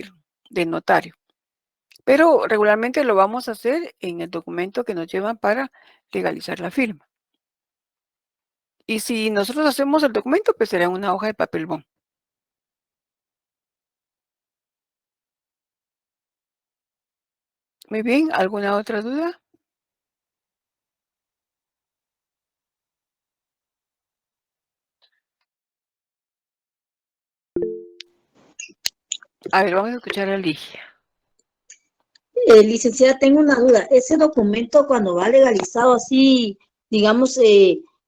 del notario. Pero regularmente lo vamos a hacer en el documento que nos llevan para legalizar la firma. Y si nosotros hacemos el documento, pues será una hoja de papel bond. Muy bien, ¿alguna otra duda? A ver, vamos a escuchar a Ligia. Licenciada, tengo una duda. Ese documento cuando va legalizado así, digamos,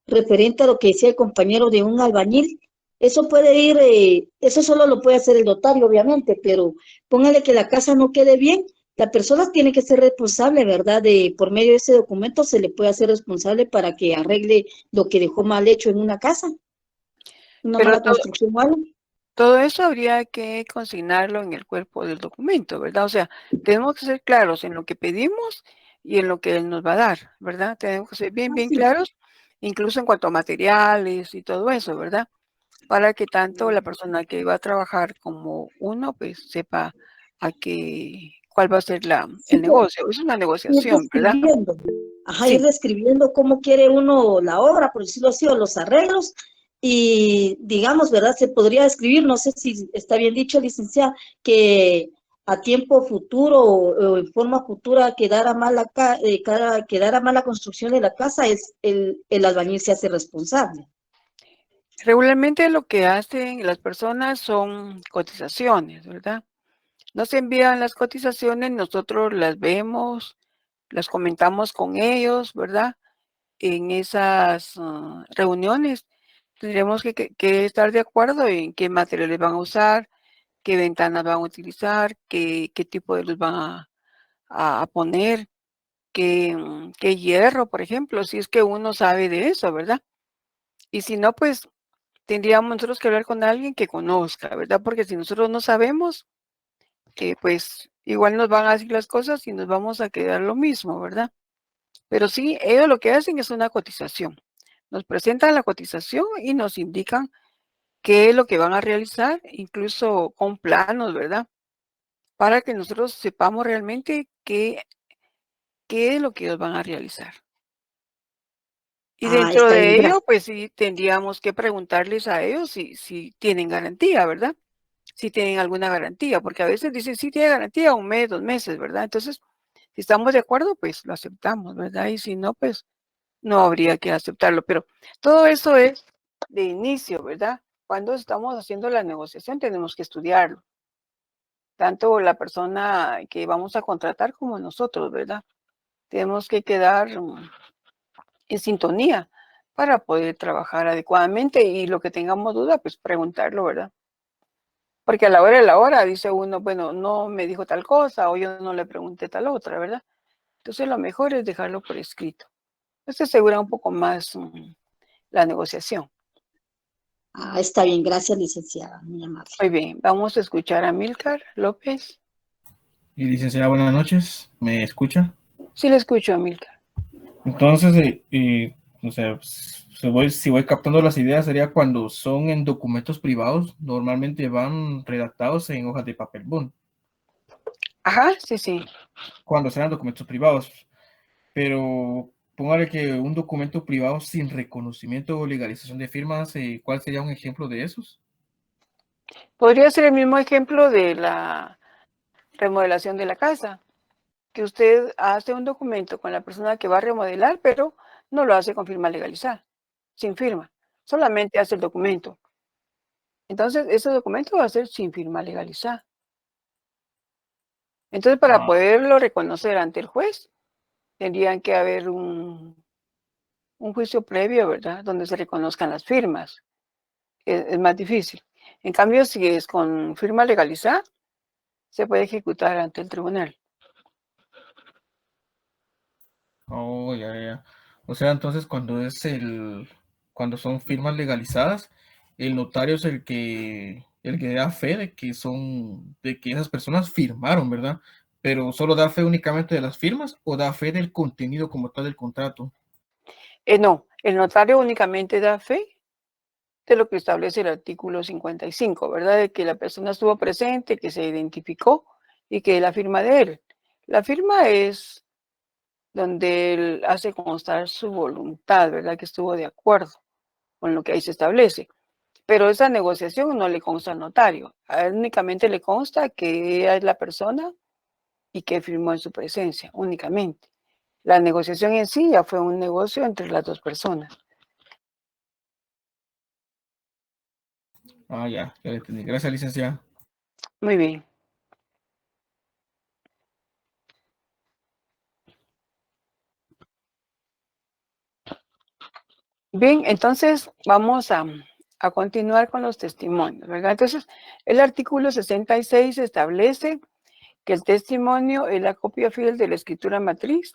referente a lo que decía el compañero de un albañil, eso puede ir, eso solo lo puede hacer el notario, obviamente, pero póngale que la casa no quede bien, la persona tiene que ser responsable, ¿verdad? Por medio de ese documento se le puede hacer responsable para que arregle lo que dejó mal hecho en una casa, una Pero mala construcción o algo. todo eso habría que consignarlo en el cuerpo del documento, ¿verdad? O sea, tenemos que ser claros en lo que pedimos y en lo que él nos va a dar, ¿verdad? Tenemos que ser bien claros, incluso en cuanto a materiales y todo eso, ¿verdad? Para que tanto la persona que va a trabajar como uno, pues sepa cuál va a ser el negocio. Es una Ir negociación, ¿verdad? describiendo, Sí. ir describiendo cómo quiere uno la obra, por decirlo así, o los arreglos, y digamos, ¿verdad? Se podría describir, no sé si está bien dicho, licenciada, que a tiempo futuro o en forma futura quedara mal la construcción de la casa, el albañil se hace responsable. Regularmente lo que hacen las personas son cotizaciones, ¿verdad? Nos envían las cotizaciones, nosotros las vemos, las comentamos con ellos, ¿verdad? En esas reuniones Tendríamos que estar de acuerdo en qué materiales van a usar, qué ventanas van a utilizar, qué tipo de luz van a poner, qué hierro, por ejemplo, si es que uno sabe de eso, ¿verdad? Y si no, pues tendríamos nosotros que hablar con alguien que conozca, ¿verdad? Porque si nosotros no sabemos, pues igual nos van a decir las cosas y nos vamos a quedar lo mismo, ¿verdad? Pero sí, ellos lo que hacen es una cotización. Nos presentan la cotización y nos indican qué es lo que van a realizar, incluso con planos, ¿verdad? Para que nosotros sepamos realmente qué es lo que ellos van a realizar. Y dentro Está de bien, ello, gracias. pues sí, tendríamos que preguntarles a ellos si tienen garantía, ¿verdad? Si tienen alguna garantía, porque a veces dicen, sí, tiene garantía 1 mes, 2 meses, ¿verdad? Entonces, si estamos de acuerdo, pues lo aceptamos, ¿verdad? Y si no, pues no habría que aceptarlo. Pero todo eso es de inicio, ¿verdad? Cuando estamos haciendo la negociación tenemos que estudiarlo, tanto la persona que vamos a contratar como nosotros, ¿verdad? Tenemos que quedar en sintonía para poder trabajar adecuadamente y lo que tengamos duda, pues preguntarlo, ¿verdad? Porque a la hora de la hora dice uno, bueno, no me dijo tal cosa o yo no le pregunté tal otra, ¿verdad? Entonces lo mejor es dejarlo por escrito. Esto asegura un poco más la negociación. Está bien, gracias, licenciada, muy amable. Muy bien, vamos a escuchar a Milcar López. Y licenciada, buenas noches, ¿me escucha? Sí, le escucho a Milcar. Entonces, o sea, si voy captando las ideas, sería cuando son en documentos privados, normalmente van redactados en hojas de papel bond. Ajá, sí, sí. Cuando serán documentos privados, pero póngale que un documento privado sin reconocimiento o legalización de firmas, ¿cuál sería un ejemplo de esos? Podría ser el mismo ejemplo de la remodelación de la casa, que usted hace un documento con la persona que va a remodelar, pero no lo hace con firma legalizada, sin firma, solamente hace el documento. Entonces, ese documento va a ser sin firma legalizada. Entonces, para poderlo reconocer ante el juez, tendrían que haber un juicio previo, ¿verdad? Donde se reconozcan las firmas. Es más difícil. En cambio, si es con firma legalizada, se puede ejecutar ante el tribunal. Oh, ya. O sea, entonces cuando son firmas legalizadas, el notario es el que da fe de que esas personas firmaron, ¿verdad? Pero solo da fe únicamente de las firmas o da fe del contenido como tal del contrato. No, el notario únicamente da fe de lo que establece el artículo 55, ¿verdad? De que la persona estuvo presente, que se identificó y que es la firma de él. La firma es donde él hace constar su voluntad, ¿verdad? Que estuvo de acuerdo con lo que ahí se establece. Pero esa negociación no le consta al notario. A él únicamente le consta que ella es la persona y que firmó en su presencia, únicamente. La negociación en sí ya fue un negocio entre las dos personas. Ya le entendí. Gracias, licenciada. Muy bien. Bien, entonces vamos a continuar con los testimonios, ¿verdad? Entonces, el artículo 66 establece que el testimonio es la copia fiel de la escritura matriz,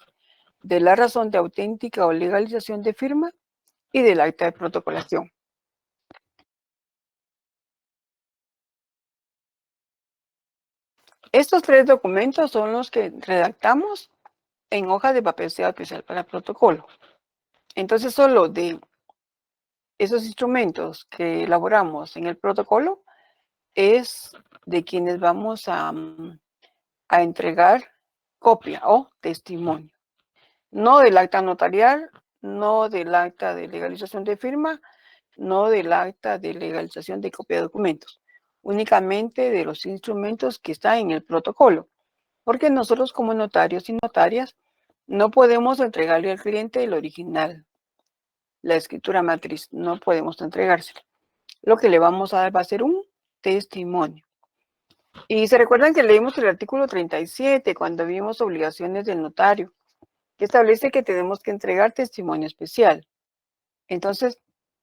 de la razón de auténtica o legalización de firma y del acta de protocolación. Estos 3 documentos son los que redactamos en hoja de papel sellado especial para protocolo. Entonces, solo de esos instrumentos que elaboramos en el protocolo es de quienes vamos a entregar copia o testimonio. No del acta notarial, no del acta de legalización de firma, no del acta de legalización de copia de documentos. Únicamente de los instrumentos que están en el protocolo. Porque nosotros como notarios y notarias no podemos entregarle al cliente el original, la escritura matriz, no podemos entregársela. Lo que le vamos a dar va a ser un testimonio. Y se recuerdan que leímos el artículo 37 cuando vimos obligaciones del notario, que establece que tenemos que entregar testimonio especial. Entonces,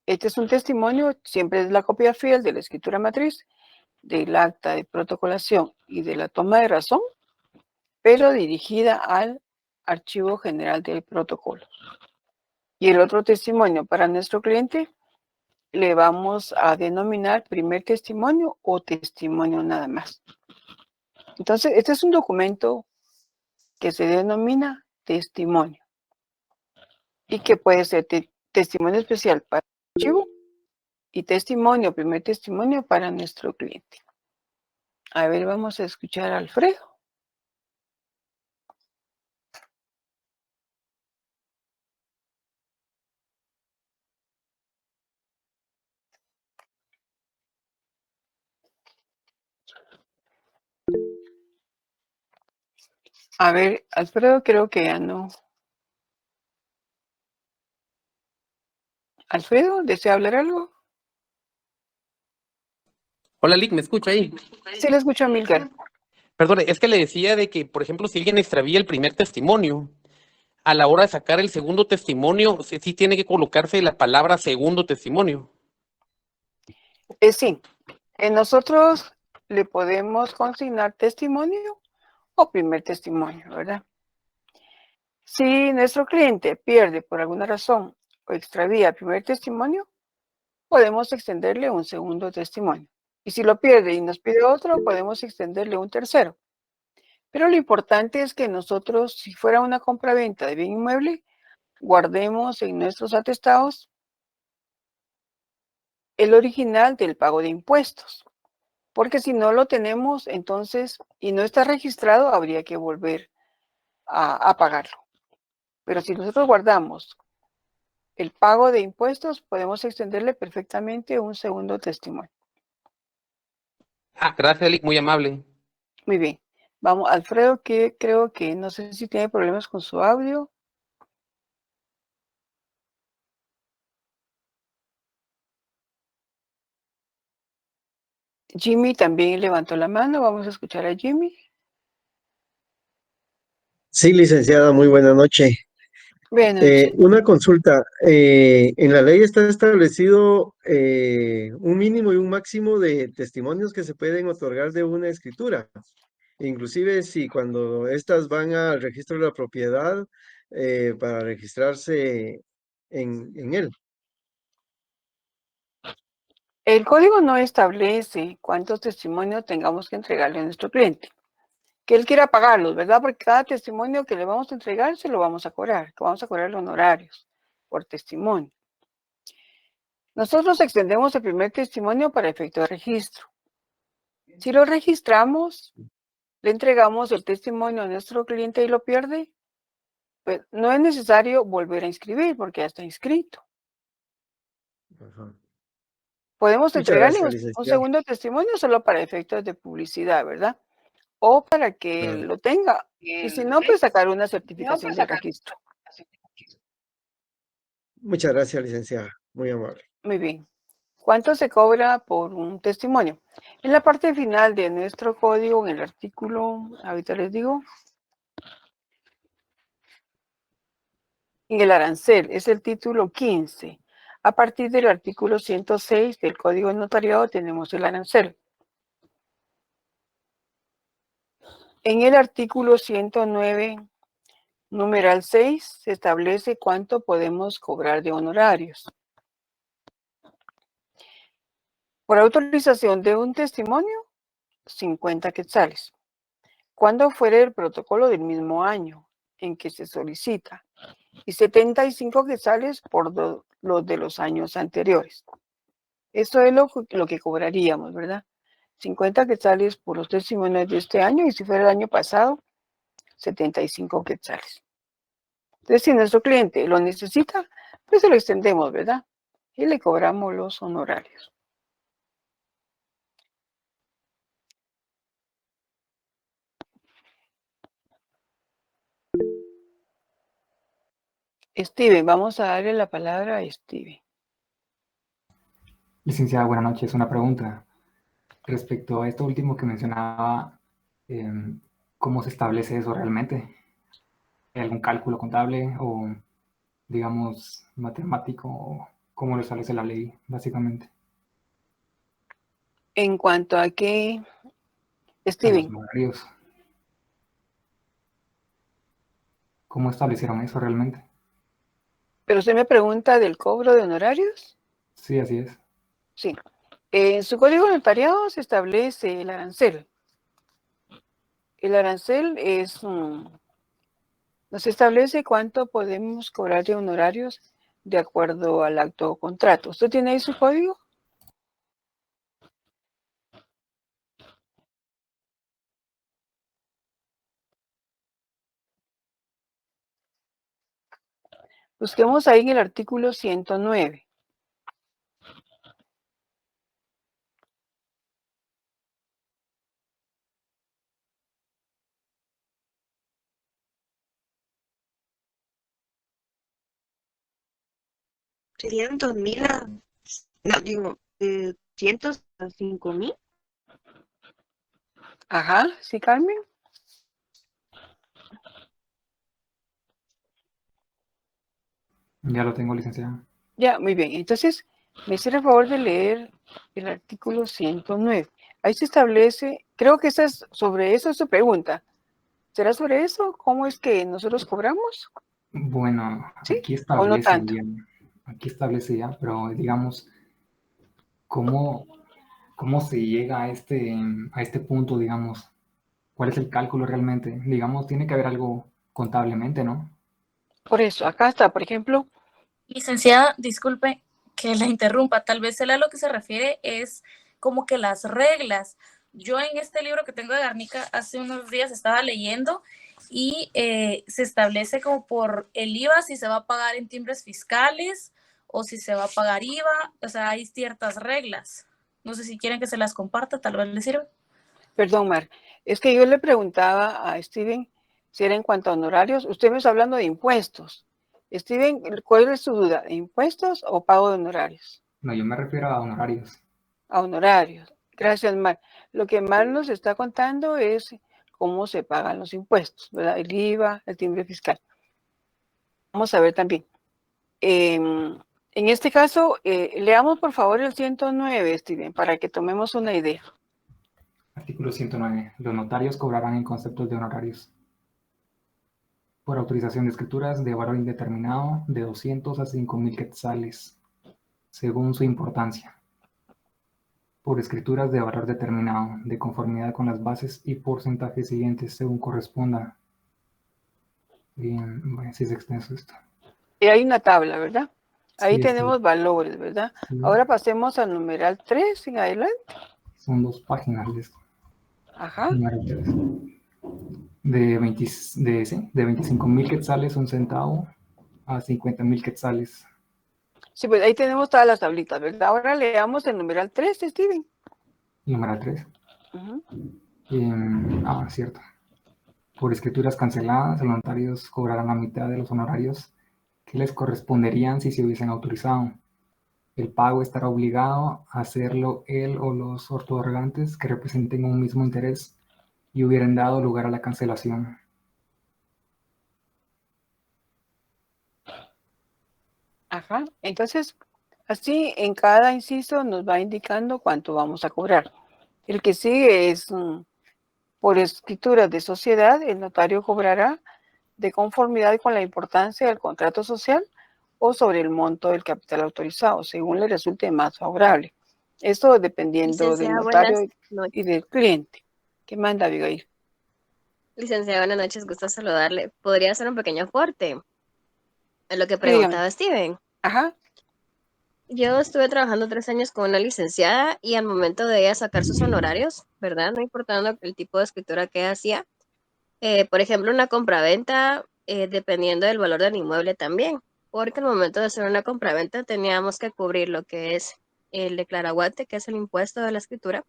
Este es un testimonio, siempre es la copia fiel de la escritura matriz, del acta de protocolación y de la toma de razón, pero dirigida al Archivo General del Protocolo. Y el otro testimonio para nuestro cliente le vamos a denominar primer testimonio o testimonio nada más. Entonces, este es un documento que se denomina testimonio y que puede ser testimonio especial para el archivo y testimonio, primer testimonio para nuestro cliente. A ver, vamos a escuchar a Alfredo. A ver, Alfredo creo que ya no. Alfredo, ¿desea hablar algo? Hola, Lick, ¿me escucha ahí? Sí, le escucho a Milgar. Perdón, es que le decía de que, por ejemplo, si alguien extravía el primer testimonio, a la hora de sacar el segundo testimonio, sí tiene que colocarse la palabra segundo testimonio. Sí, nosotros le podemos consignar testimonio o primer testimonio, ¿verdad? Si nuestro cliente pierde por alguna razón o extravía el primer testimonio, podemos extenderle un segundo testimonio. Y si lo pierde y nos pide otro, podemos extenderle un tercero. Pero lo importante es que nosotros, si fuera una compraventa de bien inmueble, guardemos en nuestros atestados el original del pago de impuestos. Porque si no lo tenemos, entonces, y no está registrado, habría que volver a pagarlo. Pero si nosotros guardamos el pago de impuestos, podemos extenderle perfectamente un segundo testimonio. Ah, gracias, Lick, muy amable. Muy bien. Vamos, Alfredo, que creo que no sé si tiene problemas con su audio. Jimmy también levantó la mano. Vamos a escuchar a Jimmy. Sí, licenciada, muy buena noche. Buenas noches. Una consulta. En la ley está establecido un mínimo y un máximo de testimonios que se pueden otorgar de una escritura. Inclusive si cuando estas van al registro de la propiedad para registrarse en él. El código no establece cuántos testimonios tengamos que entregarle a nuestro cliente. Que él quiera pagarlos, ¿verdad? Porque cada testimonio que le vamos a entregar se lo vamos a cobrar, que vamos a cobrar honorarios por testimonio. Nosotros extendemos el primer testimonio para efecto de registro. Si lo registramos, le entregamos el testimonio a nuestro cliente y lo pierde, pues no es necesario volver a inscribir porque ya está inscrito. Ajá. Podemos Muchas entregarle gracias, un licenciada. segundo testimonio solo para efectos de publicidad, ¿verdad? O para que Claro. lo tenga. Y si no, pues sacar una certificación de registro. Muchas gracias, licenciada. Muy amable. Muy bien. ¿Cuánto se cobra por un testimonio? En la parte final de nuestro código, en el artículo, ahorita les digo, en el arancel, es el título 15. A partir del artículo 106 del Código de Notariado tenemos el arancel. En el artículo 109, numeral 6, se establece cuánto podemos cobrar de honorarios. Por autorización de un testimonio, 50 quetzales. Cuando fuere el protocolo del mismo año en que se solicita, y 75 quetzales por los de los años anteriores. Eso es lo que cobraríamos, ¿verdad? 50 quetzales por los testimonios de este año, y si fuera el año pasado, 75 quetzales. Entonces, si nuestro cliente lo necesita, pues se lo extendemos, ¿verdad? Y le cobramos los honorarios. Steven, vamos a darle la palabra a Steven. Licenciada, buenas noches. Una pregunta. Respecto a esto último que mencionaba, ¿cómo se establece eso realmente? ¿Hay algún cálculo contable o, digamos, matemático o como lo establece la ley, básicamente. En cuanto a que, A los Steven, honorarios. ¿Cómo establecieron eso realmente? pero usted me pregunta del cobro de honorarios. Sí, así es. Sí. En su código de notariado se establece el arancel. El arancel es, nos establece cuánto podemos cobrar de honorarios de acuerdo al acto o contrato. ¿Usted tiene ahí su código? Busquemos ahí en el artículo 109. Serían 2.000 no, digo, 105.000. Ajá, ¿sí, Carmen? Ya lo tengo, licenciada. Ya, muy bien. Entonces, me hiciera el favor de leer el artículo 109. Ahí se establece, creo que esa es sobre eso es su pregunta. ¿Será sobre eso? ¿Cómo es que nosotros cobramos? Bueno, ¿Sí? aquí ¿O no tanto? establece ya, pero digamos, ¿cómo se llega a este punto, digamos? ¿Cuál es el cálculo realmente? Digamos, tiene que haber algo contablemente, ¿no? Por eso, acá está, por ejemplo. Licenciada, disculpe que la interrumpa, tal vez él a lo que se refiere es como que las reglas. Yo en este libro que tengo de Garnica hace unos días estaba leyendo y se establece como por el IVA si se va a pagar en timbres fiscales o si se va a pagar IVA, o sea, hay ciertas reglas. No sé si quieren que se las comparta, tal vez les sirva. Perdón, Mar, es que yo le preguntaba a Steven si era en cuanto a honorarios. Usted me está hablando de impuestos. Steven, ¿cuál es su duda? ¿Impuestos o pago de honorarios? No, yo me refiero a honorarios. A honorarios. Gracias, Mar. Lo que Mar nos está contando es cómo se pagan los impuestos, ¿verdad? El IVA, el timbre fiscal. Vamos a ver también. En este caso, leamos por favor el 109, Steven, para que tomemos una idea. Artículo 109. Los notarios cobrarán en conceptos de honorarios por autorización de escrituras de valor indeterminado de 200 a 5.000 quetzales, según su importancia. Por escrituras de valor determinado, de conformidad con las bases y porcentajes siguientes, según corresponda. Bien, bueno, sí es extenso esto. Y hay una tabla, ¿verdad? Ahí Sí, tenemos valores, ¿verdad? Sí. Ahora pasemos al numeral 3 en adelante. Son 2 páginas de esto. Ajá. Número 3. De 25.000 quetzales, un centavo, a 50.000 quetzales. Sí, pues ahí tenemos todas las tablitas, ¿verdad? Ahora leamos el numeral 3, Steven. Numeral 3. Uh-huh. Cierto. Por escrituras canceladas, los notarios cobrarán la mitad de los honorarios que les corresponderían si se hubiesen autorizado. El pago estará obligado a hacerlo él o los otorgantes que representen un mismo interés y hubieran dado lugar a la cancelación. Ajá. Entonces, así en cada inciso nos va indicando cuánto vamos a cobrar. El que sigue es por escrituras de sociedad, el notario cobrará de conformidad con la importancia del contrato social o sobre el monto del capital autorizado, según le resulte más favorable. Esto dependiendo del Licenciada, notario buenas noches. y del cliente. ¿Qué manda, Abigail? Licenciada, buenas noches, gusto saludarle. ¿Podría hacer un pequeño aporte a lo que Sí, dígame. preguntaba Steven? Ajá. Yo estuve trabajando 3 años con una licenciada y al momento de ella sacar sus honorarios, ¿verdad? No importando el tipo de escritura que hacía, por ejemplo, una compraventa, dependiendo del valor del inmueble también, porque al momento de hacer una compraventa teníamos que cubrir lo que es el declaraguate, que es el impuesto de la escritura,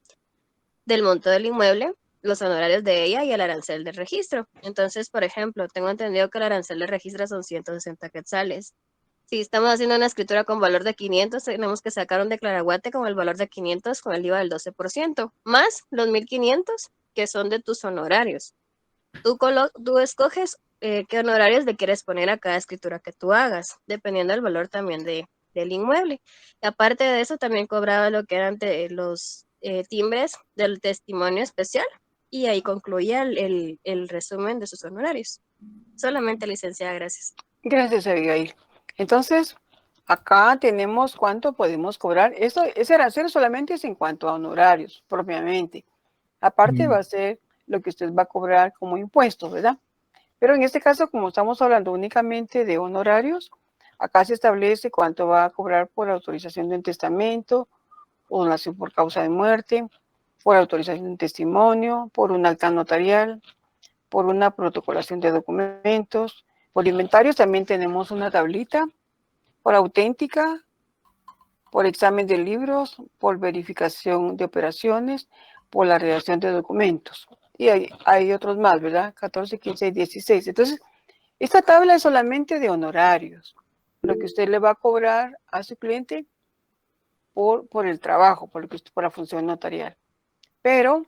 del monto del inmueble, los honorarios de ella y el arancel de registro. Entonces, por ejemplo, tengo entendido que el arancel de registro son 160 quetzales. Si estamos haciendo una escritura con valor de 500, tenemos que sacar un declaraguate con el valor de 500 con el IVA del 12%, más los 1.500 que son de tus honorarios. Tú escoges qué honorarios le quieres poner a cada escritura que tú hagas, dependiendo del valor también de del inmueble. Y aparte de eso, también cobraba lo que eran los timbres del testimonio especial, y ahí concluía el resumen de sus honorarios. Solamente, licenciada, gracias. Gracias, Abigail. Entonces, acá tenemos cuánto podemos cobrar. Ese arancel solamente es en cuanto a honorarios, propiamente. Aparte va a ser lo que usted va a cobrar como impuestos, ¿verdad? Pero en este caso, como estamos hablando únicamente de honorarios, acá se establece cuánto va a cobrar por autorización de un testamento, o donación por causa de muerte, por autorización de un testimonio, por un acta notarial, por una protocolación de documentos. Por inventarios también tenemos una tablita, por auténtica, por examen de libros, por verificación de operaciones, por la redacción de documentos. Y hay otros más, ¿verdad? 14, 15 y 16. Entonces, esta tabla es solamente de honorarios, lo que usted le va a cobrar a su cliente por el trabajo, por la función notarial. Pero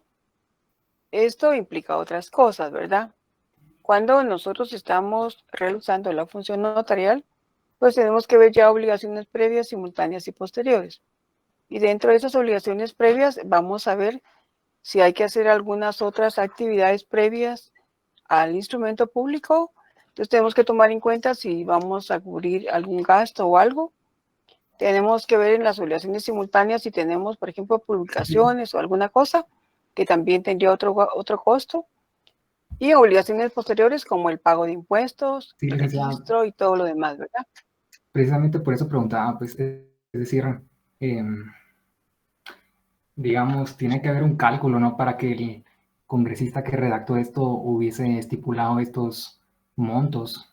esto implica otras cosas, ¿verdad? Cuando nosotros estamos realizando la función notarial, pues tenemos que ver ya obligaciones previas, simultáneas y posteriores. Y dentro de esas obligaciones previas vamos a ver si hay que hacer algunas otras actividades previas al instrumento público. Entonces tenemos que tomar en cuenta si vamos a cubrir algún gasto o algo. Tenemos que ver en las obligaciones simultáneas si tenemos, por ejemplo, publicaciones o alguna cosa que también tendría otro costo. Y obligaciones posteriores como el pago de impuestos, Sí, el licenciada. registro y todo lo demás, ¿verdad? Precisamente por eso preguntaba, pues, es decir, digamos, tiene que haber un cálculo, ¿no? Para que el congresista que redactó esto hubiese estipulado estos montos,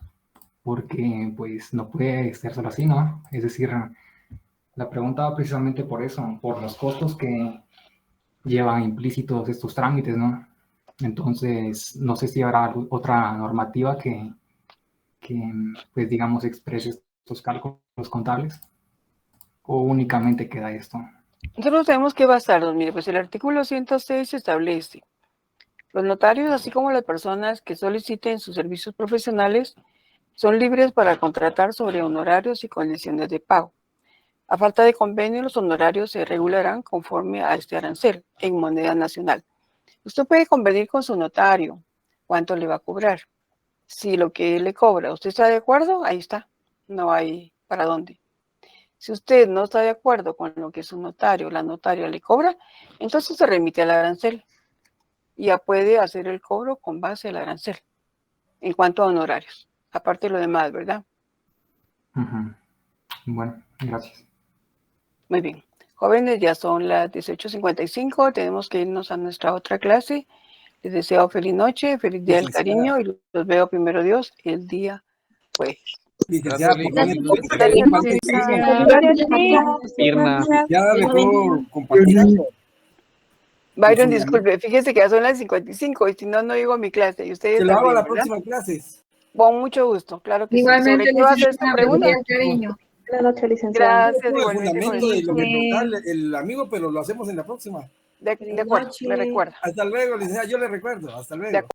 porque pues no puede ser solo así, ¿no? Es decir, la pregunta va precisamente por eso, por los costos que llevan implícitos estos trámites, ¿no? Entonces, no sé si habrá otra normativa que pues, digamos, exprese estos cálculos contables, o únicamente queda esto. Nosotros tenemos que basarnos, mire, pues el artículo 106 establece: los notarios, así como las personas que soliciten sus servicios profesionales, son libres para contratar sobre honorarios y condiciones de pago. A falta de convenio, los honorarios se regularán conforme a este arancel en moneda nacional. Usted puede convenir con su notario cuánto le va a cobrar. Si lo que él le cobra, usted está de acuerdo, ahí está. No hay para dónde. Si usted no está de acuerdo con lo que su notario o la notaria le cobra, entonces se remite al arancel y ya puede hacer el cobro con base al arancel en cuanto a honorarios. Aparte de lo demás, ¿verdad? Bueno, gracias. Muy bien. Jóvenes, ya son las 18:55. Tenemos que irnos a nuestra otra clase. Les deseo feliz noche, feliz día del cariño y los veo primero Dios el día jueves. Licenciada, por favor, Licenciada, mejor compartir algo. Byron, disculpe, fíjese que ya son las 55 y si no, no llego a mi clase. Y ustedes Se lo hago a la también, ¿verdad? próxima clase. Con mucho gusto, claro que Igualmente, sí. ¿Sobre qué va a hacer esta licenciada, pregunta? con cariño. Buenas noches, licenciada. Gracias, El igualmente. fundamento de lo que preguntarle el amigo, pero lo hacemos en la próxima. De acuerdo, me recuerda. Hasta luego, licenciada, yo le recuerdo. Hasta luego.